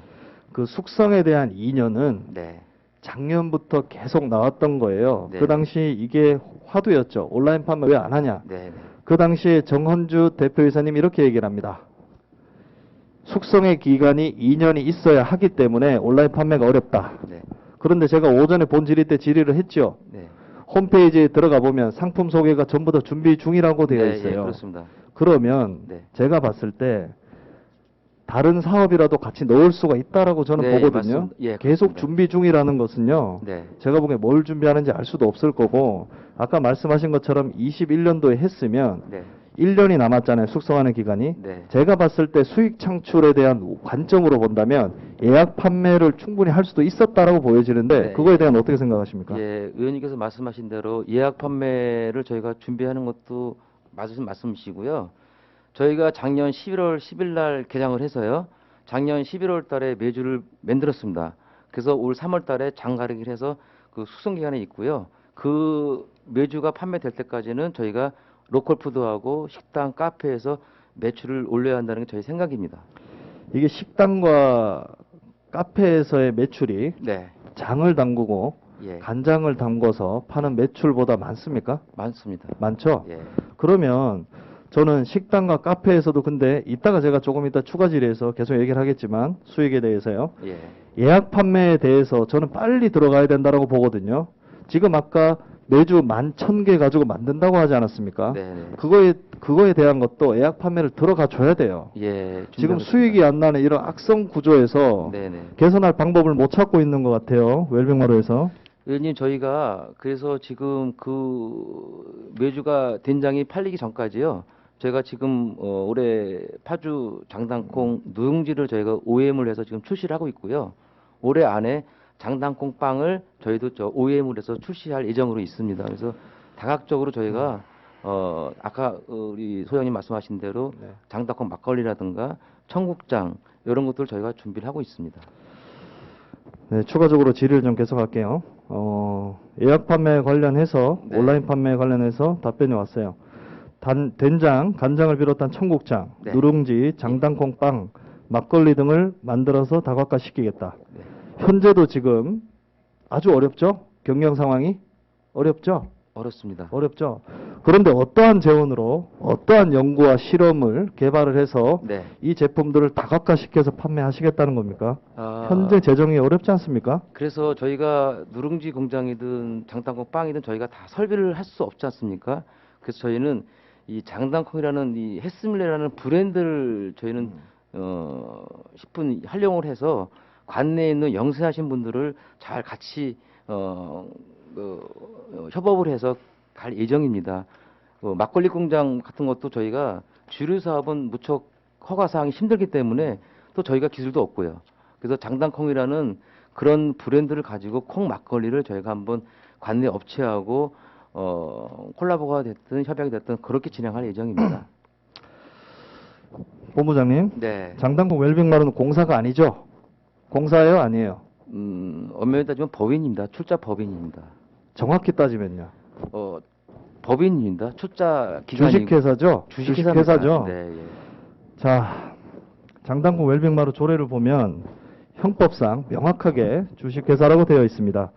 그 숙성에 대한 2년은 네. 작년부터 계속 나왔던 거예요. 네. 그 당시 이게 화두였죠. 온라인 판매 왜 안 하냐? 네, 네. 그 당시에 정헌주 대표이사님이 이렇게 얘기를 합니다. 숙성의 기간이 2년이 있어야 하기 때문에 온라인 판매가 어렵다. 네. 그런데 제가 오전에 본 질의 때 질의를 했죠. 네. 홈페이지에 들어가 보면 상품 소개가 전부 다 준비 중이라고 되어 네, 있어요. 예, 그렇습니다. 그러면 네. 제가 봤을 때 다른 사업이라도 같이 넣을 수가 있다라고 저는 네, 보거든요. 맞습니다. 예, 계속 그렇습니다. 준비 중이라는 것은요. 네. 제가 보기에 뭘 준비하는지 알 수도 없을 거고 아까 말씀하신 것처럼 21년도에 했으면 네. 1년이 남았잖아요. 숙성하는 기간이. 네. 제가 봤을 때 수익 창출에 대한 관점으로 본다면 예약 판매를 충분히 할 수도 있었다라고 보여지는데 네, 그거에 예. 대한 어떻게 생각하십니까? 예, 의원님께서 말씀하신 대로 예약 판매를 저희가 준비하는 것도 맞으신 말씀이시고요. 저희가 작년 11월 10일 날 개장을 해서요. 작년 11월 달에 메주를 만들었습니다. 그래서 올 3월 달에 장가르기를 해서 그 숙성 기간에 있고요. 그 메주가 판매될 때까지는 저희가 로컬 푸드하고 식당, 카페에서 매출을 올려야 한다는 게 저희 생각입니다. 이게 식당과 카페에서의 매출이 네. 장을 담그고 예. 간장을 담궈서 파는 매출보다 많습니까? 많습니다. 많죠? 예. 그러면 저는 식당과 카페에서도 근데 이따가 제가 조금 이따 추가 질의에서 계속 얘기를 하겠지만 수익에 대해서요. 예. 예약 판매에 대해서 저는 빨리 들어가야 된다라고 보거든요. 지금 아까 매주 11,000개 가지고 만든다고 하지 않았습니까? 네, 네. 그거에 대한 것도 예약 판매를 들어가 줘야 돼요. 예. 지금 준비하고 수익이 안 나는 이런 악성 구조에서 있습니다. 네, 네. 개선할 방법을 못 찾고 있는 것 같아요. 웰빙마루에서. 의원님 저희가 그래서 지금 그 메주가 된장이 팔리기 전까지요. 저희가 지금 올해 파주 장당콩 누룽지를 저희가 OEM을 해서 지금 출시를 하고 있고요. 올해 안에 장당콩 빵을 저희도 OEM을 해서 출시할 예정으로 있습니다. 그래서 다각적으로 저희가 아까 우리 소장님 말씀하신 대로 네. 장당콩 막걸리라든가 청국장 이런 것들 저희가 준비를 하고 있습니다. 네, 추가적으로 질의를 좀 계속할게요. 예약 판매 관련해서 네. 온라인 판매 관련해서 답변이 왔어요. 된장, 간장을 비롯한 청국장, 네. 누룽지, 장당콩빵, 막걸리 등을 만들어서 다각화시키겠다. 네. 현재도 지금 아주 어렵죠? 경영 상황이 어렵죠? 어렵습니다. 어렵죠. 그런데 어떠한 재원으로 어떠한 연구와 실험을 개발을 해서 네. 이 제품들을 다각화시켜서 판매하시겠다는 겁니까? 아, 현재 재정이 어렵지 않습니까? 그래서 저희가 누룽지 공장이든 장당콩 빵이든 저희가 다 설비를 할 수 없지 않습니까? 그래서 저희는 이 장당콩이라는 이 햇스밀레라는 브랜드를 저희는 식품 활용을 해서 관내에 있는 영세하신 분들을 잘 같이 협업을 해서 갈 예정입니다. 막걸리 공장 같은 것도 저희가 주류 사업은 무척 허가 사항이 힘들기 때문에 또 저희가 기술도 없고요. 그래서 장당콩이라는 그런 브랜드를 가지고 콩 막걸리를 저희가 한번 관내 업체하고 콜라보가 됐든 협약이 됐든 그렇게 진행할 예정입니다. 본부장님, 네. 장당콩 웰빙마루는 공사가 아니죠? 공사예요? 아니에요? 엄밀히 따지면 법인입니다. 출자 법인입니다. 정확히 따지면요. 법인입니다. 출자 기관이 주식회사죠? 주식회사죠? 네, 예. 자, 장당콩 웰빙마루 조례를 보면 형법상 명확하게 주식회사라고 되어 있습니다.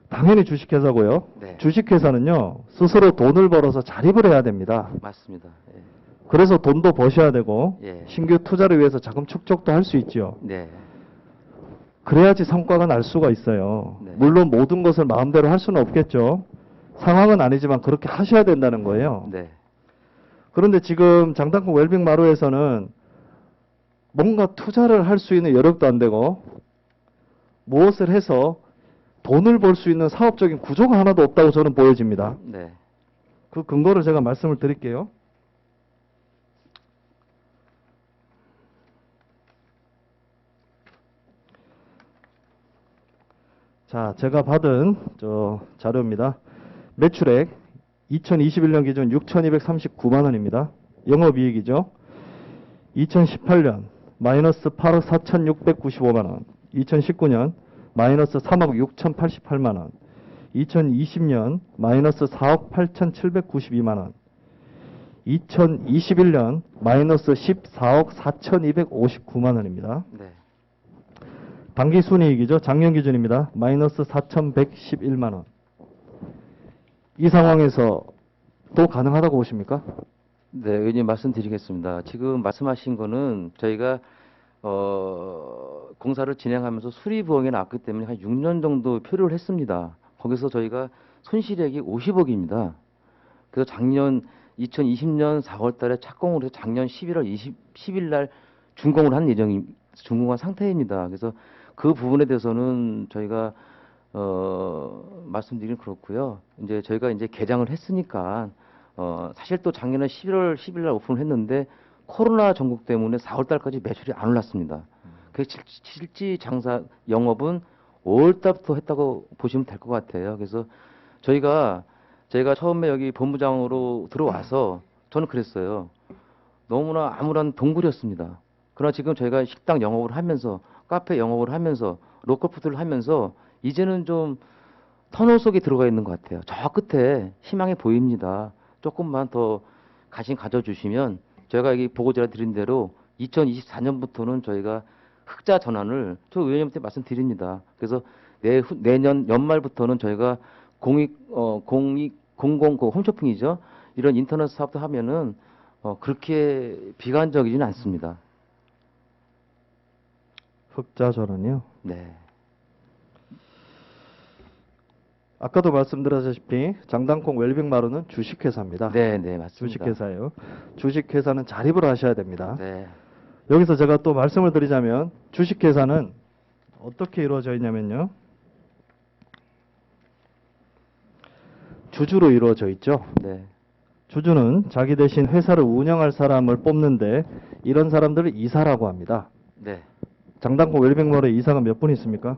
당연히 주식회사고요. 네. 주식회사는요, 스스로 돈을 벌어서 자립을 해야 됩니다. 맞습니다. 예. 그래서 돈도 버셔야 되고, 예. 신규 투자를 위해서 자금 축적도 할 수 있죠. 네. 그래야지 성과가 날 수가 있어요. 네. 물론 모든 것을 마음대로 할 수는 없겠죠. 상황은 아니지만 그렇게 하셔야 된다는 거예요. 네. 그런데 지금 장당콩 웰빙마루에서는 뭔가 투자를 할 수 있는 여력도 안 되고 무엇을 해서 돈을 벌 수 있는 사업적인 구조가 하나도 없다고 저는 보여집니다. 네. 그 근거를 제가 말씀을 드릴게요. 자, 제가 받은 자료입니다. 매출액 2021년 기준 6,239만 원입니다. 영업이익이죠. 2018년 마이너스 8억 4,695만 원, 2019년 마이너스 3억 6,088만 원, 2020년 마이너스 4억 8,792만 원, 2021년 마이너스 14억 4,259만 원입니다. 네. 당기순이익이죠. 작년 기준입니다. 마이너스 4,111만 원. 이 상황에서 또 가능하다고 보십니까? 네, 의원님 말씀드리겠습니다. 지금 말씀하신 거는 저희가 공사를 진행하면서 수리 부엉이 났기 때문에 한 6년 정도 표류를 했습니다. 거기서 저희가 손실액이 50억입니다. 그래서 작년 2020년 4월 달에 착공을 해서 작년 11월 10일 날 준공을 한 준공한 상태입니다. 그래서 그 부분에 대해서는 저희가 말씀드리긴 그렇고요. 이제 저희가 이제 개장을 했으니까 사실 또 작년에 11월 10일 날 오픈을 했는데 코로나 전국 때문에 4월 달까지 매출이 안 올랐습니다. 그래서 실제 장사 영업은 5월 달부터 했다고 보시면 될 것 같아요. 그래서 제가 처음에 여기 본부장으로 들어와서 저는 그랬어요. 너무나 암울한 동굴이었습니다. 그러나 지금 저희가 식당 영업을 하면서 카페 영업을 하면서 로컬푸드를 하면서 이제는 좀 터널 속에 들어가 있는 것 같아요. 저 끝에 희망이 보입니다. 조금만 더 관심 가져주시면 저희가 여기 보고자료 드린 대로 2024년부터는 저희가 흑자 전환을 저 의원님한테 말씀드립니다. 그래서 내년 연말부터는 저희가 공공 그 홈쇼핑이죠. 이런 인터넷 사업도 하면은 그렇게 비관적이지는 않습니다. 흑자 전환이요. 네. 아까도 말씀드렸다시피 장당콩 웰빙마루는 주식회사입니다. 네, 네, 맞습니다. 주식회사예요. 주식회사는 자립을 하셔야 됩니다. 네. 여기서 제가 또 말씀을 드리자면 주식회사는 어떻게 이루어져 있냐면요. 주주로 이루어져 있죠. 네. 주주는 자기 대신 회사를 운영할 사람을 뽑는데 이런 사람들을 이사라고 합니다. 네. 장당콩 웰빙마루에 이사가 몇 분 있습니까?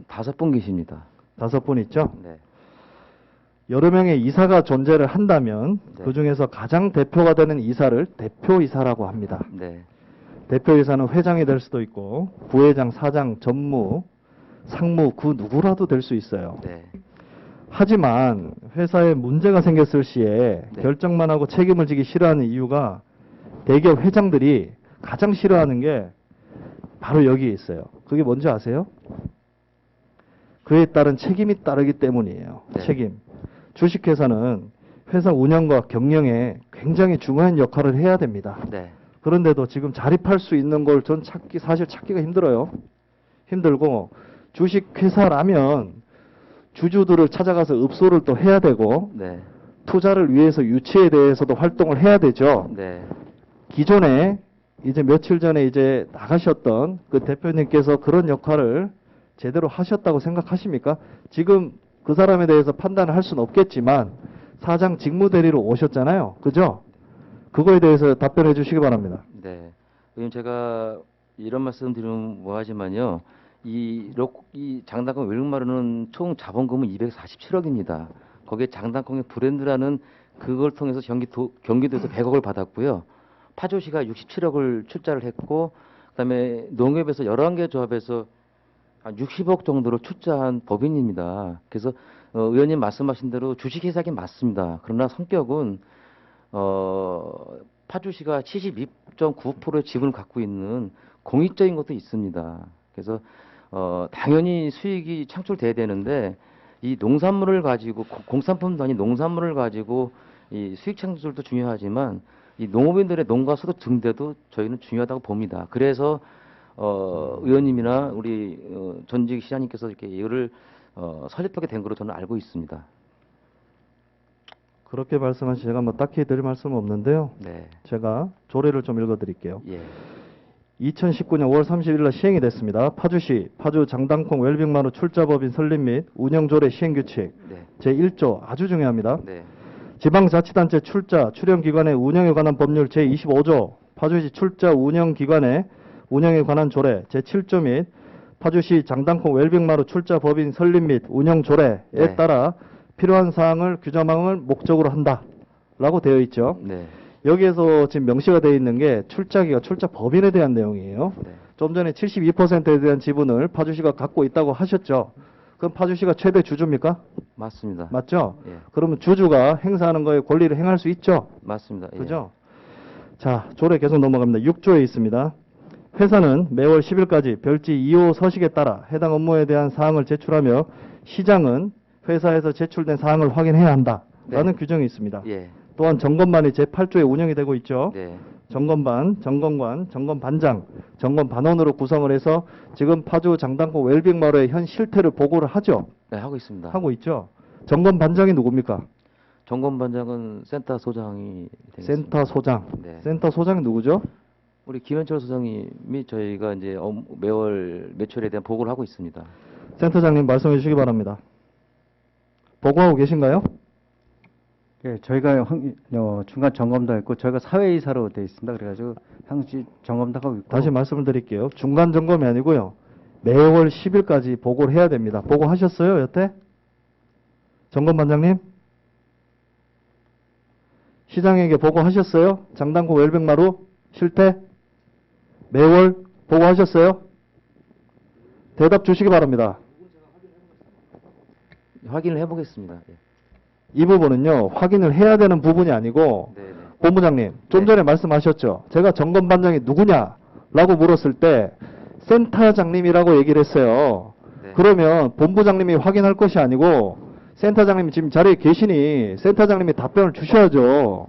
5분 계십니다. 5분 있죠. 네. 여러 명의 이사가 존재를 한다면 네. 그 중에서 가장 대표가 되는 이사를 대표이사라고 합니다. 네. 대표이사는 회장이 될 수도 있고 부회장, 사장, 전무, 상무 그 누구라도 될 수 있어요. 네. 하지만 회사에 문제가 생겼을 시에 네. 결정만 하고 책임을 지기 싫어하는 이유가 대기업 회장들이 가장 싫어하는 게 바로 여기에 있어요. 그게 뭔지 아세요? 그에 따른 책임이 따르기 때문이에요. 네. 책임. 주식회사는 회사 운영과 경영에 굉장히 중요한 역할을 해야 됩니다. 네. 그런데도 지금 자립할 수 있는 걸 전 사실 찾기가 힘들어요. 힘들고 주식회사라면 주주들을 찾아가서 읍소를 또 해야 되고 네. 투자를 위해서 유치에 대해서도 활동을 해야 되죠. 네. 기존에 이제 며칠 전에 이제 나가셨던 그 대표님께서 그런 역할을 제대로 하셨다고 생각하십니까? 지금 그 사람에 대해서 판단을 할 수는 없겠지만 사장 직무대리로 오셨잖아요. 그죠? 그거에 대해서 답변해 주시기 바랍니다. 네. 의원님 제가 이런 말씀 드리면 뭐하지만요. 이 장당콩 웰빙마루는 총 자본금은 247억입니다. 거기에 장당콩의 브랜드라는 그걸 통해서 경기도에서 100억을 받았고요. 파주시가 67억을 출자를 했고 그다음에 농협에서 11개 조합에서 한 60억 정도를 출자한 법인입니다. 그래서 의원님 말씀하신 대로 주식회사긴 맞습니다. 그러나 성격은 파주시가 72.9%의 지분을 갖고 있는 공익적인 것도 있습니다. 그래서 당연히 수익이 창출돼야 되는데 이 농산물을 가지고 공산품도 아닌 농산물을 가지고 이 수익 창출도 중요하지만 이 농업인들의 농가 소득 증대도 저희는 중요하다고 봅니다. 그래서 의원님이나 우리 전직 시장님께서 이렇게 이거를 설립하게 된 걸로 저는 알고 있습니다. 그렇게 말씀하시 제가 뭐 딱히 드릴 말씀은 없는데요. 네. 제가 조례를 좀 읽어드릴게요. 예. 2019년 5월 30일 날 시행이 됐습니다. 파주시 파주 장당콩 웰빙마루 출자법인 설립 및 운영조례 시행규칙 네. 제1조 아주 중요합니다. 네. 지방자치단체 출자, 출연기관의 운영에 관한 법률 제25조, 파주시 출자 운영기관의 운영에 관한 조례 제7조 및 파주시 장당포 웰빙마루 출자 법인 설립 및 운영 조례에 네. 따라 필요한 사항을 규정함을 목적으로 한다라고 되어 있죠. 네. 여기에서 지금 명시가 되어 있는 게 출자기가 출자 법인에 대한 내용이에요. 네. 좀 전에 72%에 대한 지분을 파주시가 갖고 있다고 하셨죠. 그럼 파주시가 최대 주주입니까? 맞습니다. 맞죠? 예. 그러면 주주가 행사하는 거에 권리를 행할 수 있죠. 맞습니다. 예. 그죠? 자, 조례 계속 넘어갑니다. 6조에 있습니다. 회사는 매월 10일까지 별지 2호 서식에 따라 해당 업무에 대한 사항을 제출하며 시장은 회사에서 제출된 사항을 확인해야 한다라는 네. 규정이 있습니다. 예. 또한 점검반이 제8조에 운영이 되고 있죠. 네. 점검반, 점검관, 점검반장, 점검반원으로 구성을 해서 지금 파주 장당포 웰빙마루의 현 실태를 보고를 하죠. 네, 하고 있습니다. 하고 있죠. 점검반장이 누굽니까? 점검반장은 센터 소장이 되겠습니다. 센터 소장. 네. 센터 소장이 누구죠? 우리 김현철 소장님이 저희가 이제 매월 매출에 대한 보고를 하고 있습니다. 센터장님 말씀해 주시기 바랍니다. 보고하고 계신가요? 예, 저희가 중간 점검도 했고 저희가 사회이사로 되어 있습니다. 그래가지고 항시 점검도 하고 있고. 다시 말씀을 드릴게요. 중간 점검이 아니고요. 매월 10일까지 보고를 해야 됩니다. 보고하셨어요, 여태? 점검반장님? 시장에게 보고하셨어요? 장당포 웰빙마루 실태? 매월 보고하셨어요? 대답 주시기 바랍니다. 확인을 해보겠습니다. 예. 이 부분은요, 확인을 해야 되는 부분이 아니고, 네, 네. 본부장님, 좀 네. 전에 말씀하셨죠? 제가 점검반장이 누구냐라고 물었을 때, 센터장님이라고 얘기를 했어요. 네. 그러면 본부장님이 확인할 것이 아니고, 센터장님이 지금 자리에 계시니, 센터장님이 답변을 주셔야죠.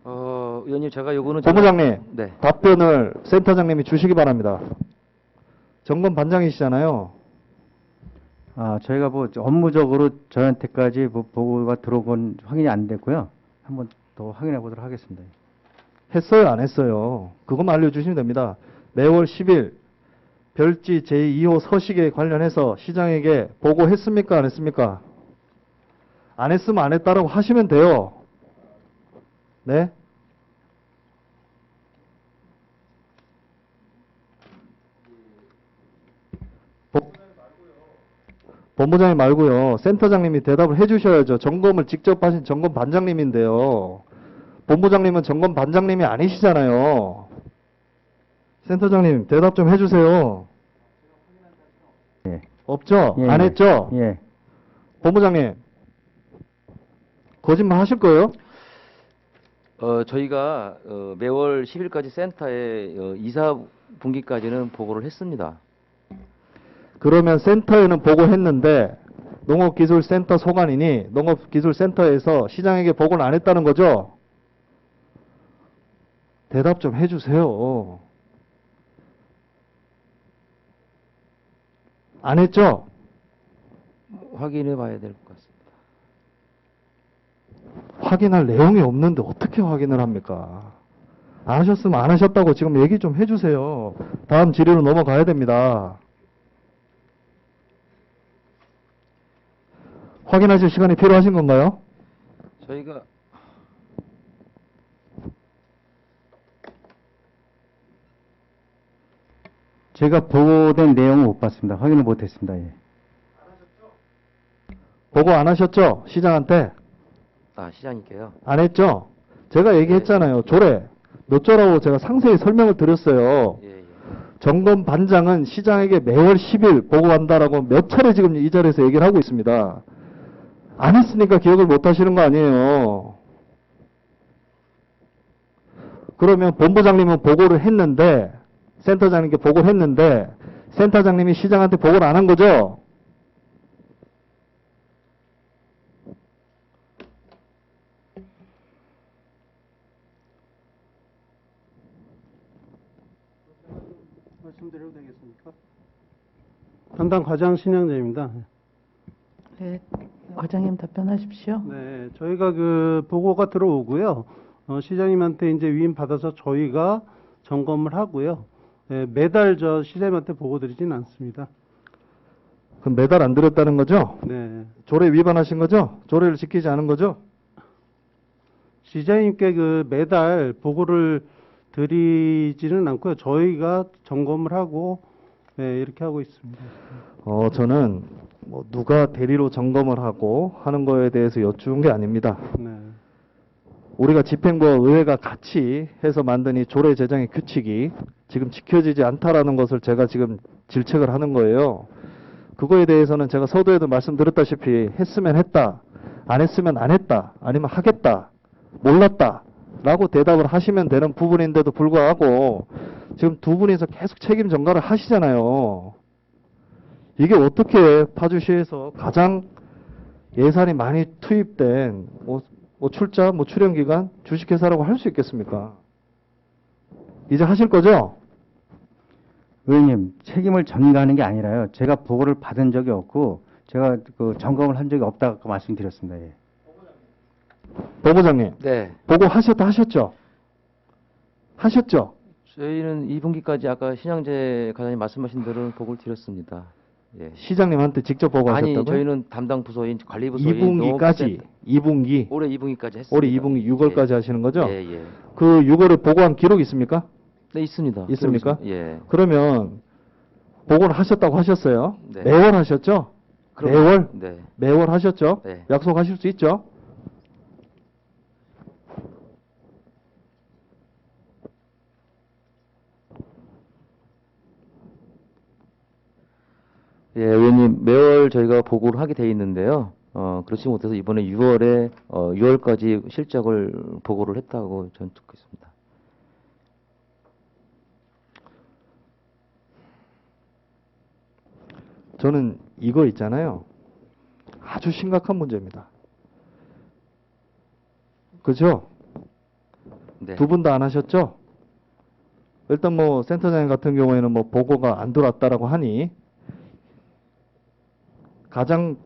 의원님, 제가 요거는 본부장님, 네. 답변을 센터장님이 주시기 바랍니다. 점검반장이시잖아요. 아, 저희가 뭐 업무적으로 저한테까지 뭐 보고가 들어온 건 확인이 안 됐고요. 한번 더 확인해 보도록 하겠습니다. 했어요, 안 했어요? 그것만 알려주시면 됩니다. 매월 10일 별지 제2호 서식에 관련해서 시장에게 보고했습니까, 안 했습니까? 안 했으면 안 했다라고 하시면 돼요. 네? 본부장이 말고요. 센터장님이 대답을 해주셔야죠. 점검을 직접 하신 점검반장님인데요. 본부장님은 점검반장님이 아니시잖아요. 센터장님 대답 좀 해주세요. 예. 없죠? 예, 안 예. 했죠? 예. 본부장님 거짓말 하실 거예요? 저희가 매월 10일까지 센터에 이사 분기까지는 보고를 했습니다. 그러면 센터에는 보고했는데 농업기술센터 소관이니 농업기술센터에서 시장에게 보고는 안 했다는 거죠? 대답 좀 해주세요. 안 했죠? 확인해 봐야 될 것 같습니다. 확인할 내용이 없는데 어떻게 확인을 합니까? 안 하셨으면 안 하셨다고 지금 얘기 좀 해주세요. 다음 질의로 넘어가야 됩니다. 확인하실 시간이 필요하신 건가요? 저희가 제가 보고된 내용은 못 봤습니다. 확인을 못 했습니다. 예. 보고 안 하셨죠? 시장한테? 시장님께요. 안 했죠? 제가 얘기했잖아요. 조례. 몇 조라고 제가 상세히 설명을 드렸어요. 예, 예. 점검반장은 시장에게 매월 10일 보고한다라고 몇 차례 지금 이 자리에서 얘기를 하고 있습니다. 안 했으니까 기억을 못 하시는 거 아니에요. 그러면 본부장님은 보고를 했는데, 센터장님께 보고를 했는데, 센터장님이 시장한테 보고를 안 한 거죠? 말씀드려도 되겠습니까? 담당 과장 신영재입니다. 네, 과장님 답변하십시오. 네, 저희가 그 보고가 들어오고요. 시장님한테 이제 위임 받아서 저희가 점검을 하고요. 네, 매달 저 시장님한테 보고 드리진 않습니다. 그럼 매달 안 드렸다는 거죠? 네, 조례 위반하신 거죠? 조례를 지키지 않은 거죠? 시장님께 그 매달 보고를 드리지는 않고요. 저희가 점검을 하고 네, 이렇게 하고 있습니다. 저는 뭐 누가 대리로 점검을 하고 하는 거에 대해서 여쭈은 게 아닙니다. 네. 우리가 집행부와 의회가 같이 해서 만든 이 조례 제정의 규칙이 지금 지켜지지 않다라는 것을 제가 지금 질책을 하는 거예요. 그거에 대해서는 제가 서두에도 말씀드렸다시피 했으면 했다, 안 했으면 안 했다, 아니면 하겠다, 몰랐다 라고 대답을 하시면 되는 부분인데도 불구하고 지금 두 분이서 계속 책임 전가를 하시잖아요. 이게 어떻게 파주시에서 가장 예산이 많이 투입된 뭐 출자, 뭐 출연 기간, 주식회사라고 할 수 있겠습니까? 이제 하실 거죠? 의원님, 책임을 전가하는 게 아니라요. 제가 보고를 받은 적이 없고 제가 그 점검을 한 적이 없다고 말씀드렸습니다. 예. 본부장님, 네. 보고 하셨죠? 하셨죠? 저희는 2분기까지 아까 신양재 과장님 말씀하신 대로 보고를 드렸습니다. 예. 시장님한테 직접 보고하셨다고요? 아니, 저희는 담당 부서인 관리부서인 2분기까지, 2분기, 올해 2분기까지 했습니다. 올해 2분기 6월까지 예. 하시는 거죠? 예, 예. 그 6월에 보고한 기록 있습니까? 네, 있습니다. 있습니까? 예. 그러면 보고를 하셨다고 하셨어요? 네. 매월 하셨죠? 매월? 네. 매월 하셨죠? 네. 약속하실 수 있죠? 예, 의원님, 매월 저희가 보고를 하게 돼 있는데요. 그렇지 못해서 이번에 6월에 6월까지 실적을 보고를 했다고 저는 듣고 있습니다. 저는 이거 있잖아요. 아주 심각한 문제입니다. 그죠? 네. 두 분 다 안 하셨죠? 일단 뭐 센터장님 같은 경우에는 뭐 보고가 안 들어왔다라고 하니 가장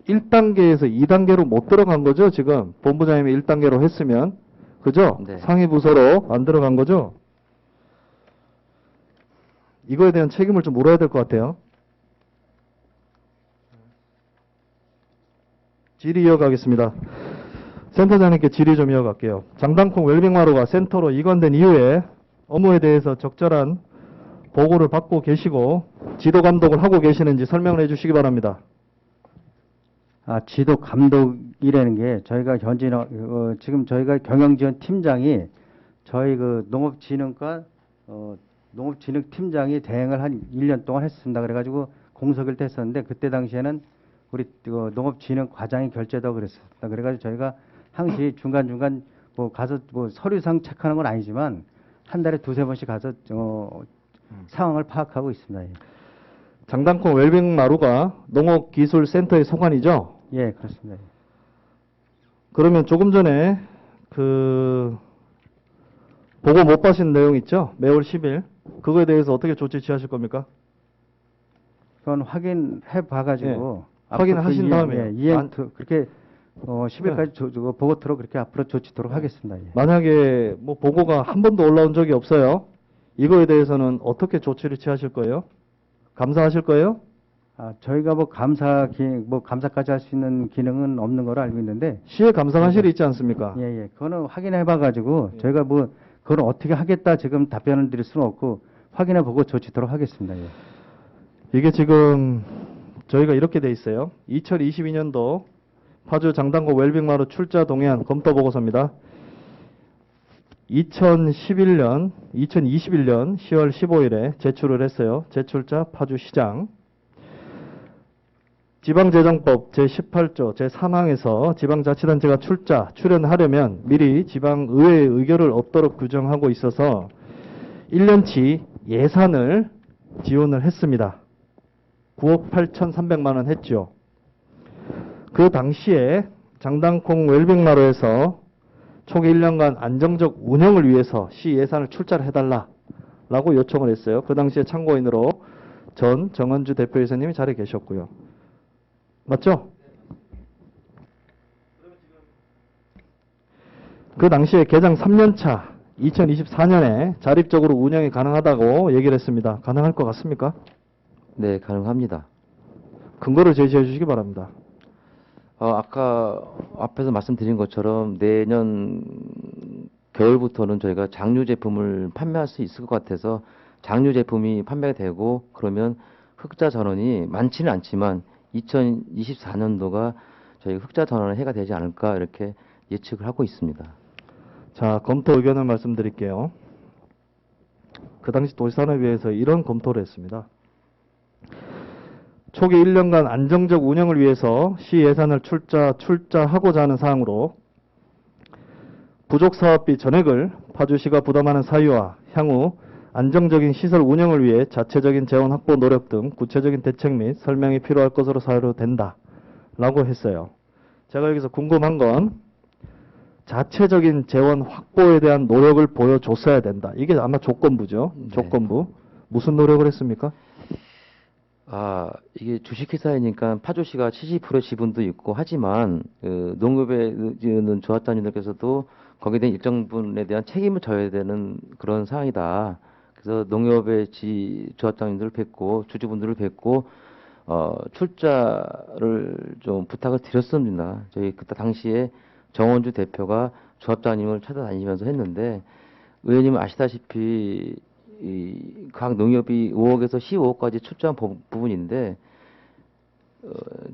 1단계에서 2단계로 못 들어간 거죠, 지금. 본부장님이 1단계로 했으면. 그죠? 네. 상위 부서로 안 들어간 거죠? 이거에 대한 책임을 좀 물어야 될 것 같아요. 질의 이어가겠습니다. 센터장님께 질의 좀 이어갈게요. 장당콩 웰빙마루가 센터로 이관된 이후에 업무에 대해서 적절한 보고를 받고 계시고 지도 감독을 하고 계시는지 설명을 해주시기 바랍니다. 지도 감독이라는 게 저희가 지금 저희가 경영지원 팀장이 저희 그 농업진흥과 농업진흥팀장이 대행을 한 1년 동안 했습니다. 그래가지고 공석일 때 했었는데 그때 당시에는 우리 농업진흥 과장이 결재다고 그랬습니다. 그래가지고 저희가 항시 중간중간 뭐 가서 뭐 서류상 체크하는 건 아니지만 한 달에 두세 번씩 가서 상황을 파악하고 있습니다. 예. 장당콩 웰빙마루가 농업기술센터의 소관이죠? 예, 그렇습니다. 예. 그러면 조금 전에 그 보고 못 받으신 내용 있죠? 매월 10일. 그거에 대해서 어떻게 조치 취하실 겁니까? 그건 확인해 봐가지고 확인을 하신 다음에 그렇게 10일까지 보고토록 그렇게 앞으로 조치토록 하겠습니다. 예. 만약에 뭐 보고가 한 번도 올라온 적이 없어요. 이거에 대해서는 어떻게 조치를 취하실 거예요? 감사하실 거예요? 저희가 뭐 감사까지 할 수 있는 기능은 없는 거로 알고 있는데 시에 감사관실이 있지 않습니까? 예. 그거는 확인해 봐가지고 저희가 뭐 그걸 어떻게 하겠다 지금 답변을 드릴 수는 없고 확인해 보고 조치토록 하겠습니다. 예. 이게 지금 저희가 이렇게 돼 있어요. 2022년도 파주 장당고 웰빙마루 출자 동해안 검토 보고서입니다. 2021년 10월 15일에 제출을 했어요. 제출자 파주시장. 지방재정법 제18조 제3항에서 지방자치단체가 출연하려면 미리 지방의회의 의결을 얻도록 규정하고 있어서 1년치 예산을 지원을 했습니다. 9억 8,300만 원 했죠. 그 당시에 장당콩 웰빙마루에서 초기 1년간 안정적 운영을 위해서 시 예산을 출자를 해달라라고 요청을 했어요. 그 당시에 참고인으로 전 정은주 대표이사님이 자리에 계셨고요. 맞죠? 그 당시에 개장 3년차 2024년에 자립적으로 운영이 가능하다고 얘기를 했습니다. 가능할 것 같습니까? 네, 가능합니다. 근거를 제시해 주시기 바랍니다. 아까 앞에서 말씀드린 것처럼 내년 겨울부터는 저희가 장류 제품을 판매할 수 있을 것 같아서 장류 제품이 판매되고 그러면 흑자 전원이 많지는 않지만 2024년도가 저희 흑자 전원의 해가 되지 않을까 이렇게 예측을 하고 있습니다. 자, 검토 의견을 말씀드릴게요. 그 당시 도시산업위에서 이런 검토를 했습니다. 초기 1년간 안정적 운영을 위해서 시 예산을 출자하고자 하는 사항으로 부족 사업비 전액을 파주시가 부담하는 사유와 향후 안정적인 시설 운영을 위해 자체적인 재원 확보 노력 등 구체적인 대책 및 설명이 필요할 것으로 사유된다 라고 했어요. 제가 여기서 궁금한 건 자체적인 재원 확보에 대한 노력을 보여줬어야 된다. 이게 아마 조건부죠. 네. 조건부. 무슨 노력을 했습니까? 이게 주식회사이니까 파주시가 70% 지분도 있고 하지만 농협에 있는 조합장님들께서도 거기에 대한 일정 부분에 대한 책임을 져야 되는 그런 상황이다. 그래서 농협의 조합장님들을 뵙고 주주분들을 뵙고 출자를 좀 부탁을 드렸습니다. 저희 그때 당시에 정원주 대표가 조합장님을 찾아다니면서 했는데 의원님은 아시다시피 각 농협이 5억에서 15억까지 출자한 부분인데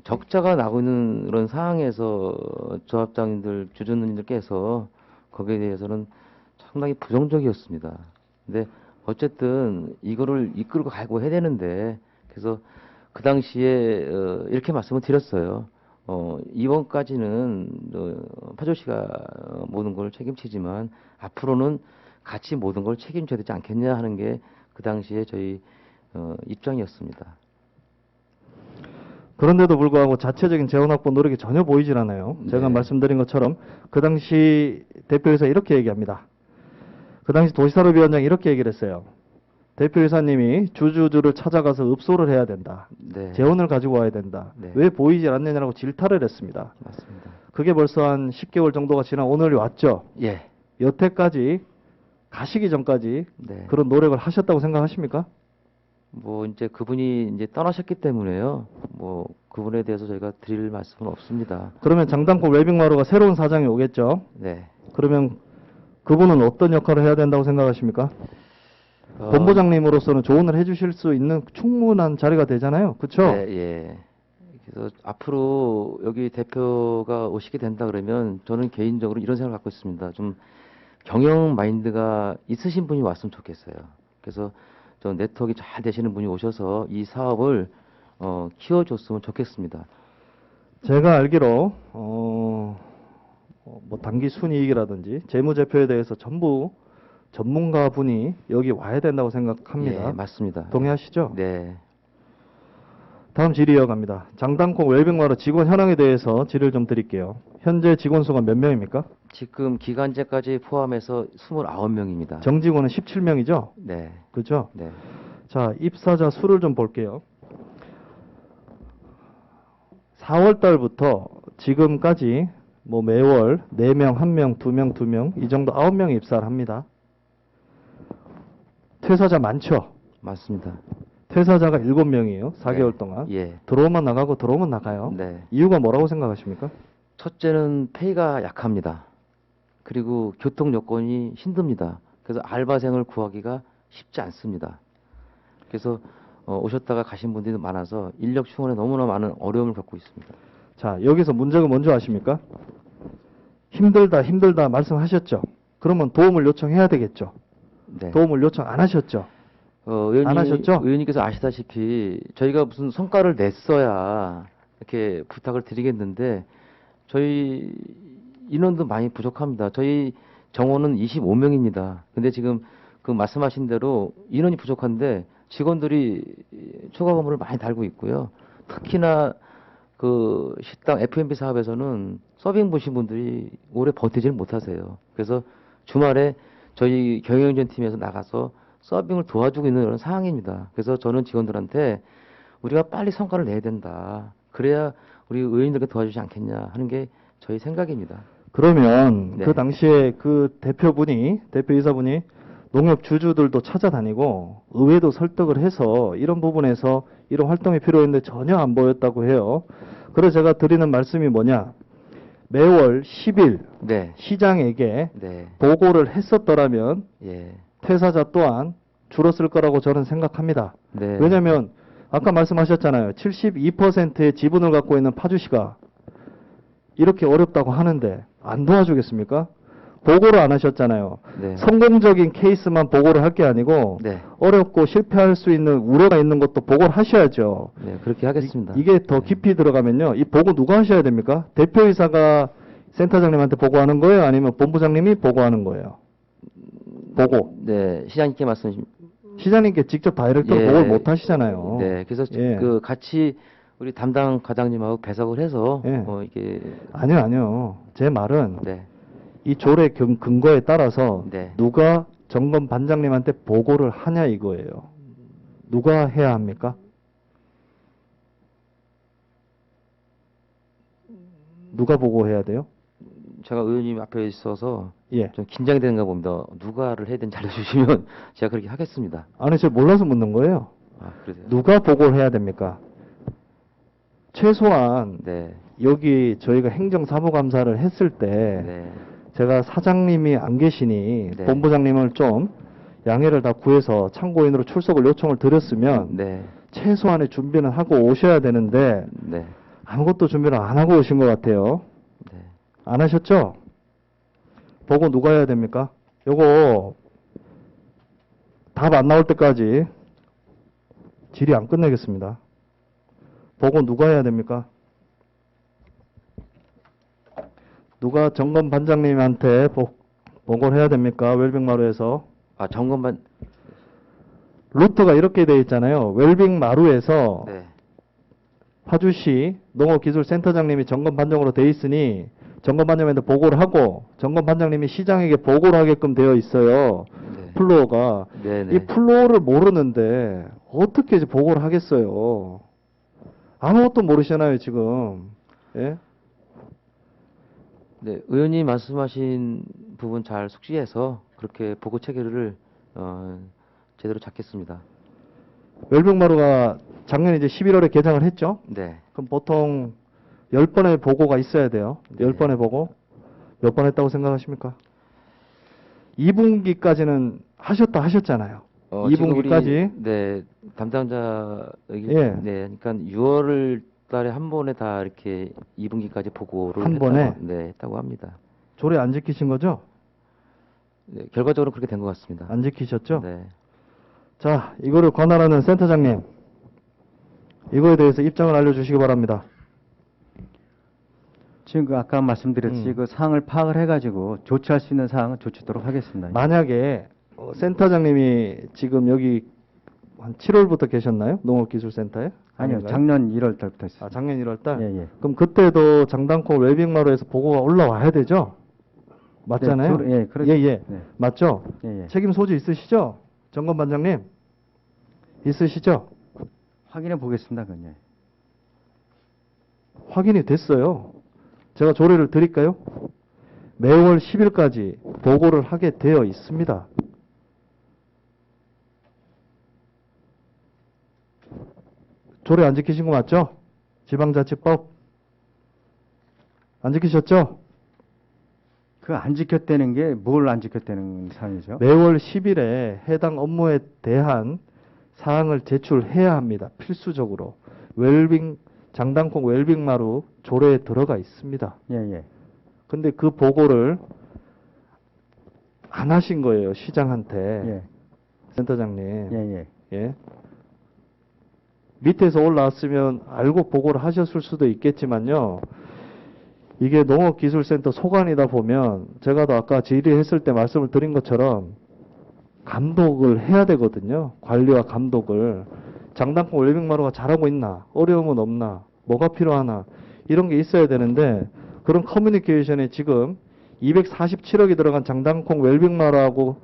적자가 나고 있는 그런 상황에서 조합장님들, 주주님들께서 거기에 대해서는 상당히 부정적이었습니다. 근데 어쨌든 이거를 이끌고 가고 해야 되는데 그래서 그 당시에 이렇게 말씀을 드렸어요. 이번까지는 파주시가 모든 걸 책임지지만 앞으로는 같이 모든 걸 책임져야 되지 않겠냐 하는 게 그 당시에 저희 입장이었습니다. 그런데도 불구하고 자체적인 재원 확보 노력이 전혀 보이질 않아요. 제가 네. 말씀드린 것처럼 그 당시 대표이사 이렇게 얘기합니다. 그 당시 도시산업위원장이 이렇게 얘기를 했어요. 대표이사님이 주주들을 찾아가서 읍소를 해야 된다. 네. 재원을 가지고 와야 된다. 네. 왜 보이질 않느냐라고 질타를 했습니다. 맞습니다. 그게 벌써 한 10개월 정도가 지나 오늘이 왔죠. 예. 여태까지 가시기 전까지 네. 그런 노력을 하셨다고 생각하십니까? 뭐 이제 그분이 이제 떠나셨기 때문에요. 뭐 그분에 대해서 저희가 드릴 말씀은 없습니다. 그러면 장단골 웰빙마루가 새로운 사장이 오겠죠. 네. 그러면 그분은 어떤 역할을 해야 된다고 생각하십니까? 본부장님으로서는 조언을 해주실 수 있는 충분한 자리가 되잖아요. 그렇죠? 네, 예. 그래서 앞으로 여기 대표가 오시게 된다 그러면 저는 개인적으로 이런 생각을 갖고 있습니다. 좀 경영 마인드가 있으신 분이 왔으면 좋겠어요. 그래서 저 네트워크가 잘 되시는 분이 오셔서 이 사업을 키워줬으면 좋겠습니다. 제가 알기로 뭐 단기 순이익이라든지 재무제표에 대해서 전부 전문가분이 여기 와야 된다고 생각합니다. 예, 맞습니다. 동의하시죠? 네. 다음 질의 이어갑니다. 장단콩 웰빙마루 직원 현황에 대해서 질의를 좀 드릴게요. 현재 직원 수가 몇 명입니까? 지금 기간제까지 포함해서 29명입니다. 정직원은 17명이죠? 네. 그죠? 네. 자, 입사자 수를 좀 볼게요. 4월 달부터 지금까지 뭐 매월 4명, 1명, 2명, 2명 이 정도 9명이 입사를 합니다. 퇴사자 많죠? 맞습니다. 퇴사자가 7명이에요. 4개월 네. 동안. 예. 들어오면 나가고 들어오면 나가요. 네. 이유가 뭐라고 생각하십니까? 첫째는 페이가 약합니다. 그리고 교통 여건이 힘듭니다. 그래서 알바생을 구하기가 쉽지 않습니다. 그래서 오셨다가 가신 분들이 많아서 인력 충원에 너무나 많은 어려움을 겪고 있습니다. 자, 여기서 문제가 뭔지 아십니까? 힘들다 말씀하셨죠? 그러면 도움을 요청해야 되겠죠? 네. 도움을 요청 안 하셨죠? 안 하셨죠? 의원님께서 아시다시피 저희가 무슨 성과를 냈어야 이렇게 부탁을 드리겠는데 저희 인원도 많이 부족합니다. 저희 정원은 25명입니다. 근데 지금 그 말씀하신 대로 인원이 부족한데 직원들이 초과 근무를 많이 달고 있고요. 특히나 그 식당 F&B 사업에서는 서빙 보신 분들이 오래 버티지를 못하세요. 그래서 주말에 저희 경영진 팀에서 나가서 서빙을 도와주고 있는 그런 상황입니다. 그래서 저는 직원들한테 우리가 빨리 성과를 내야 된다. 그래야 우리 의원님들께 도와주지 않겠냐 하는 게 저희 생각입니다. 그러면 네. 그 당시에 그 대표이사분이 농협 주주들도 찾아다니고 의회도 설득을 해서 이런 부분에서 이런 활동이 필요했는데 전혀 안 보였다고 해요. 그래서 제가 드리는 말씀이 뭐냐. 매월 10일 네. 시장에게 네. 보고를 했었더라면 예. 퇴사자 또한 줄었을 거라고 저는 생각합니다. 네. 왜냐하면 아까 말씀하셨잖아요. 72%의 지분을 갖고 있는 파주시가 이렇게 어렵다고 하는데 안 도와주겠습니까? 보고를 안 하셨잖아요. 네. 성공적인 케이스만 보고를 할 게 아니고 네. 어렵고 실패할 수 있는 우려가 있는 것도 보고를 하셔야죠. 네, 그렇게 하겠습니다. 이게 더 깊이 들어가면요. 이 보고 누가 하셔야 됩니까? 대표이사가 센터장님한테 보고하는 거예요? 아니면 본부장님이 보고하는 거예요? 보고. 네, 시장님께 말씀. 시장님께 직접 다이렉트로 예. 보고를 못 하시잖아요. 네, 그래서 예. 그 같이 우리 담당 과장님하고 배석을 해서 예. 이게 아니요. 제 말은 네, 이 조례 근거에 따라서 네. 누가 점검 반장님한테 보고를 하냐 이거예요. 누가 해야 합니까? 누가 보고해야 돼요? 제가 의원님 앞에 있어서 예. 좀 긴장이 되는가 봅니다. 누가를 해야 되는지 알려주시면 제가 그렇게 하겠습니다. 아니, 제가 몰라서 묻는 거예요. 아, 그러세요? 누가 보고를 해야 됩니까? 최소한 네, 여기 저희가 행정사무감사를 했을 때 네, 제가 사장님이 안 계시니 네. 본부장님을 좀 양해를 다 구해서 참고인으로 출석을 요청을 드렸으면 네, 최소한의 준비는 하고 오셔야 되는데 네, 아무것도 준비를 안 하고 오신 것 같아요. 네. 안 하셨죠? 보고 누가 해야 됩니까? 요거 답 안 나올 때까지 질의 안 끝내겠습니다. 보고 누가 해야 됩니까? 누가 점검 반장님한테 보고를 해야 됩니까? 웰빙마루에서. 아, 점검반. 루트가 이렇게 되어 있잖아요. 웰빙마루에서 네, 파주시 농업기술센터장님이 점검 반장으로 되어 있으니 점검 반장님한테 보고를 하고 점검 반장님이 시장에게 보고를 하게끔 되어 있어요. 네, 플로어가. 네, 이 네. 플로어를 모르는데 어떻게 이제 보고를 하겠어요? 아무것도 모르시잖아요, 지금. 예? 네, 의원님 말씀하신 부분 잘 숙지해서 그렇게 보고 체계를 제대로 잡겠습니다. 웰빙마루가 작년 이제 11월에 개장을 했죠? 네, 그럼 보통 10번의 보고가 있어야 돼요. 네. 10번의 보고. 몇 번 했다고 생각하십니까? 2분기까지는 하셨잖아요. 지금 우리, 2분기까지. 네, 담당자 의견, 예. 네, 그러니까 6월 달에 한 번에 다 이렇게 2분기까지 보고를 한 번에? 네, 했다고 합니다. 조례 안 지키신 거죠? 네, 결과적으로 그렇게 된 것 같습니다. 안 지키셨죠? 네, 자, 이거를 관할하는 센터장님. 이거에 대해서 입장을 알려주시기 바랍니다. 지금 그 아까 말씀드렸듯이 음. 그 사항을 파악을 해가지고 조치할 수 있는 사항은 조치토록 하겠습니다. 만약에 센터장님이 지금 여기 한 7월부터 계셨나요? 농업기술센터에? 아니요, 아닌가요? 작년 1월 달부터 했어요. 아, 작년 1월 달? 예, 예. 그럼 그때도 장당콩 웰빙마루에서 보고가 올라와야 되죠? 맞잖아요? 네, 예, 그렇죠. 예. 네. 맞죠? 예, 예. 책임 소지 있으시죠? 점검반장님? 있으시죠? 확인해 보겠습니다, 그건. 예. 확인이 됐어요. 제가 조례를 드릴까요? 매월 10일까지 보고를 하게 되어 있습니다. 조례 안 지키신 거 맞죠? 지방자치법 안 지키셨죠? 그 안 지켰다는 게 뭘 안 지켰다는 사항이죠? 매월 10일에 해당 업무에 대한 사항을 제출해야 합니다. 필수적으로. 장당콩 웰빙마루 조례에 들어가 있습니다. 예, 예. 근데 그 보고를 안 하신 거예요, 시장한테. 예, 센터장님. 예, 예. 예. 밑에서 올라왔으면 알고 보고를 하셨을 수도 있겠지만요. 이게 농업기술센터 소관이다 보면 제가도 아까 질의했을 때 말씀을 드린 것처럼 감독을 해야 되거든요. 관리와 감독을. 장당콩 웰빙마루가 잘하고 있나? 어려움은 없나? 뭐가 필요하나? 이런 게 있어야 되는데 그런 커뮤니케이션에 지금 247억이 들어간 장당콩 웰빙마루하고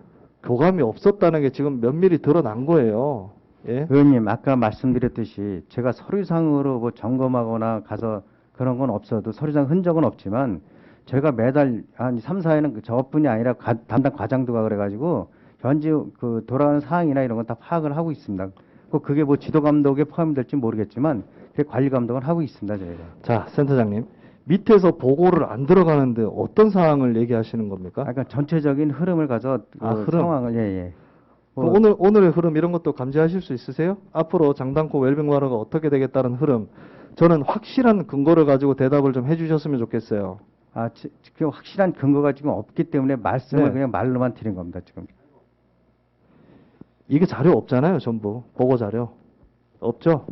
교감이 없었다는 게 지금 면밀히 드러난 거예요. 예? 의원님, 아까 말씀드렸듯이 제가 서류상으로 뭐 점검하거나 가서 그런 건 없어도 서류상 흔적은 없지만 제가 매달 한 3, 4회는 저뿐이 아니라 담당 과장도가 그래가지고 현지 그 돌아가는 사항이나 이런 건 다 파악을 하고 있습니다. 그게 뭐 지도 감독에 포함될지 모르겠지만 관리 감독은 하고 있습니다, 저희가. 자, 센터장님. 밑에서 보고를 안 들어가는데 어떤 사항을 얘기하시는 겁니까? 그러니까 전체적인 흐름을 가서 그 아, 흐름. 상황을 예, 예. 뭐 오늘의 흐름 이런 것도 감지하실 수 있으세요? 앞으로 장단코 웰빙마루가 어떻게 되겠다는 흐름, 저는 확실한 근거를 가지고 대답을 좀 해주셨으면 좋겠어요. 지금 확실한 근거가 지금 없기 때문에 말씀을 네. 그냥 말로만 드린 겁니다, 지금. 이게 자료 없잖아요, 전부. 보고 자료. 없죠?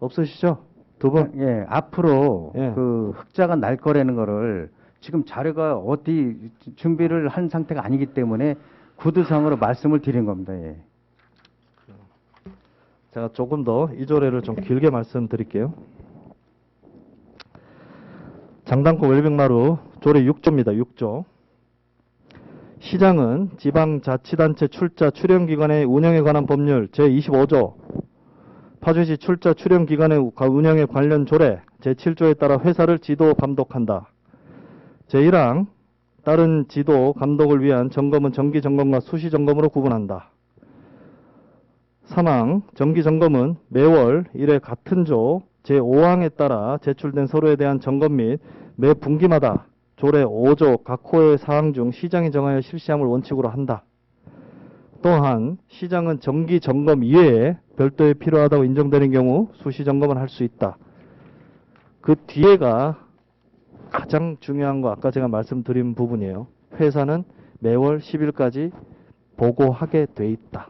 없으시죠? 두 분? 예, 앞으로 예. 그 흑자가 날 거라는 거를 지금 자료가 어디 준비를 한 상태가 아니기 때문에 구두상으로 말씀을 드린 겁니다. 예. 제가 조금 더 이 조례를 좀 길게 말씀드릴게요. 장단코 웰빙마루 조례 6조입니다. 6조. 시장은 지방자치단체 출자 출연기관의 운영에 관한 법률 제25조, 파주시 출자 출연기관의 운영에 관련 조례 제7조에 따라 회사를 지도 감독한다. 제1항 다른 지도 감독을 위한 점검은 정기점검과 수시점검으로 구분한다. 3항 정기점검은 매월 1회 같은 조 제5항에 따라 제출된 서류에 대한 점검 및 매 분기마다 조례 5조 각 호의 사항 중 시장이 정하여 실시함을 원칙으로 한다. 또한 시장은 정기 점검 이외에 별도에 필요하다고 인정되는 경우 수시 점검을 할 수 있다. 그 뒤에가 가장 중요한 거 아까 제가 말씀드린 부분이에요. 회사는 매월 10일까지 보고하게 돼 있다.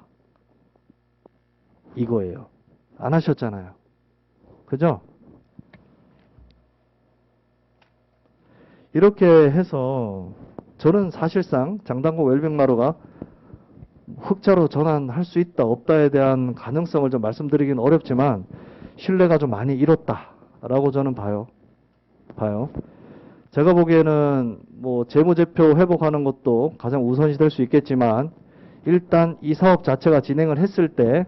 이거예요. 안 하셨잖아요. 그죠? 이렇게 해서 저는 사실상 장단코 웰빙마루가 흑자로 전환할 수 있다 없다에 대한 가능성을 좀 말씀드리기는 어렵지만 신뢰가 좀 많이 잃었다라고 저는 봐요. 제가 보기에는 뭐 재무제표 회복하는 것도 가장 우선시 될 수 있겠지만 일단 이 사업 자체가 진행을 했을 때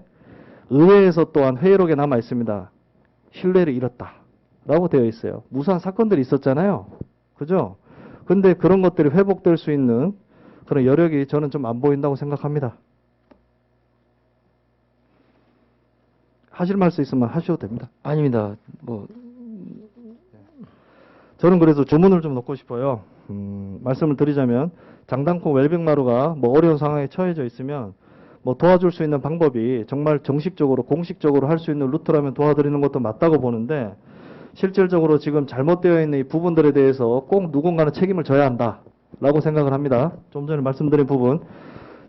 의회에서 또한 회의록에 남아 있습니다. 신뢰를 잃었다라고 되어 있어요. 무수한 사건들이 있었잖아요. 그죠? 근데 그런 것들이 회복될 수 있는 그런 여력이 저는 좀 안 보인다고 생각합니다. 하실 말씀 있으면 하셔도 됩니다. 아닙니다. 뭐 저는 그래서 주문을 좀 넣고 싶어요. 말씀을 드리자면 장단코 웰빙마루가 뭐 어려운 상황에 처해져 있으면 뭐 도와줄 수 있는 방법이 정말 정식적으로 공식적으로 할 수 있는 루트라면 도와드리는 것도 맞다고 보는데 실질적으로 지금 잘못되어 있는 이 부분들에 대해서 꼭 누군가는 책임을 져야 한다라고 생각을 합니다. 좀 전에 말씀드린 부분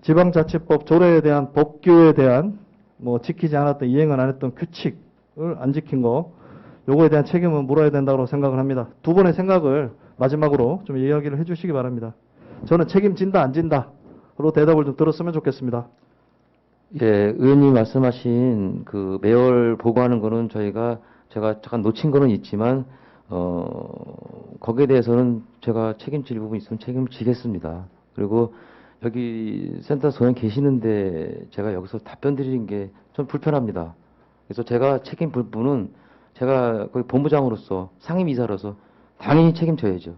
지방자치법 조례에 대한 법규에 대한 뭐 지키지 않았던 이행을 안 했던 규칙을 안 지킨 거 요거에 대한 책임은 물어야 된다고 생각을 합니다. 두 분의 생각을 마지막으로 좀 이야기를 해주시기 바랍니다. 저는 책임진다 안 진다로 대답을 좀 들었으면 좋겠습니다. 예, 의원님 말씀하신 그 매월 보고하는 거는 제가 잠깐 놓친 거는 있지만 거기에 대해서는 제가 책임질 부분이 있으면 책임을 지겠습니다. 그리고 여기 센터 소장 계시는데 제가 여기서 답변 드리는 게 좀 불편합니다. 그래서 제가 책임 부분은 제가 거기 본부장으로서 상임이사로서 당연히 책임져야죠.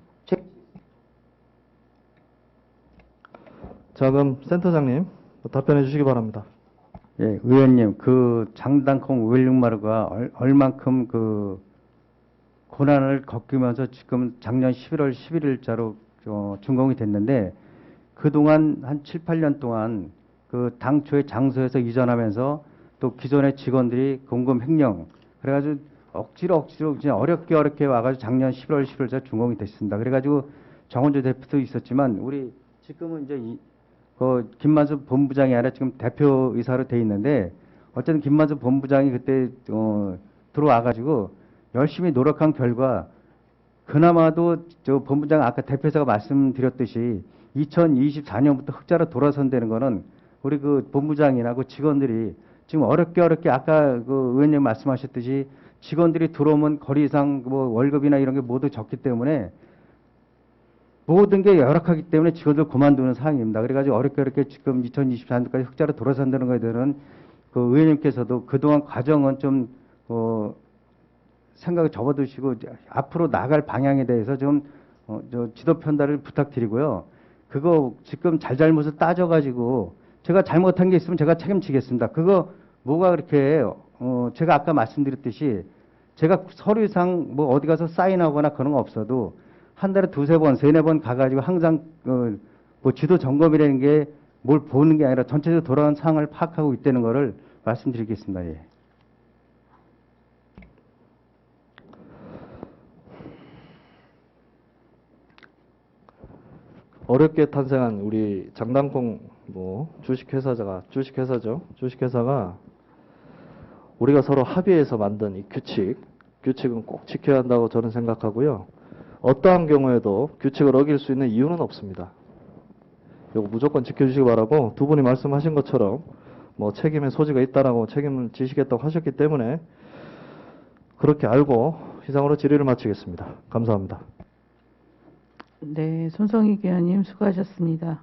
자, 그럼 센터장님 답변해 주시기 바랍니다. 예, 의원님, 그 장단콩 웰빙마루가 얼만큼 그 고난을 겪으면서 지금 작년 11월 11일자로 준공이 됐는데 그동안 한 7, 8년 동안 그 당초의 장소에서 이전하면서 또 기존의 직원들이 공금 횡령 그래가지고 억지로 그냥 어렵게 와가지고 작년 11월 11일자 준공이 됐습니다. 그래가지고 정원조 대표도 있었지만 우리 지금은 이제 김만수 본부장이 아니라 지금 대표이사로 돼 있는데 어쨌든 김만수 본부장이 그때 들어와가지고 열심히 노력한 결과 그나마도 저 본부장 아까 대표이사가 말씀드렸듯이 2024년부터 흑자로 돌아선다는 거는 우리 그 본부장이나 그 직원들이 지금 어렵게 아까 그 의원님 말씀하셨듯이 직원들이 들어오면 거리상 뭐 월급이나 이런 게 모두 적기 때문에 모든 게 열악하기 때문에 직원들 그만두는 상황입니다. 그래가지고 어렵게 지금 2024년까지 흑자로 돌아선다는 거에 대한 그 의원님께서도 그동안 과정은 좀 생각을 접어두시고 앞으로 나갈 방향에 대해서 좀 지도 편달을 부탁드리고요. 그거 지금 잘못을 따져가지고 제가 잘못한 게 있으면 제가 책임지겠습니다. 그거 뭐가 그렇게 제가 아까 말씀드렸듯이 제가 서류상 뭐 어디 가서 사인하거나 그런 거 없어도 한 달에 두세 번, 세네 번 가가지고 항상 뭐 지도 점검이라는 게 뭘 보는 게 아니라 전체적으로 돌아가는 상황을 파악하고 있다는 거를 말씀드리겠습니다. 예. 어렵게 탄생한 우리 장단콩 뭐 주식회사죠. 주식회사가 우리가 서로 합의해서 만든 이 규칙은 꼭 지켜야 한다고 저는 생각하고요. 어떠한 경우에도 규칙을 어길 수 있는 이유는 없습니다. 이거 무조건 지켜주시기 바라고, 두 분이 말씀하신 것처럼 뭐 책임의 소지가 있다라고 책임을 지시겠다고 하셨기 때문에 그렇게 알고 이상으로 질의를 마치겠습니다. 감사합니다. 네, 손성희 기자님 수고하셨습니다.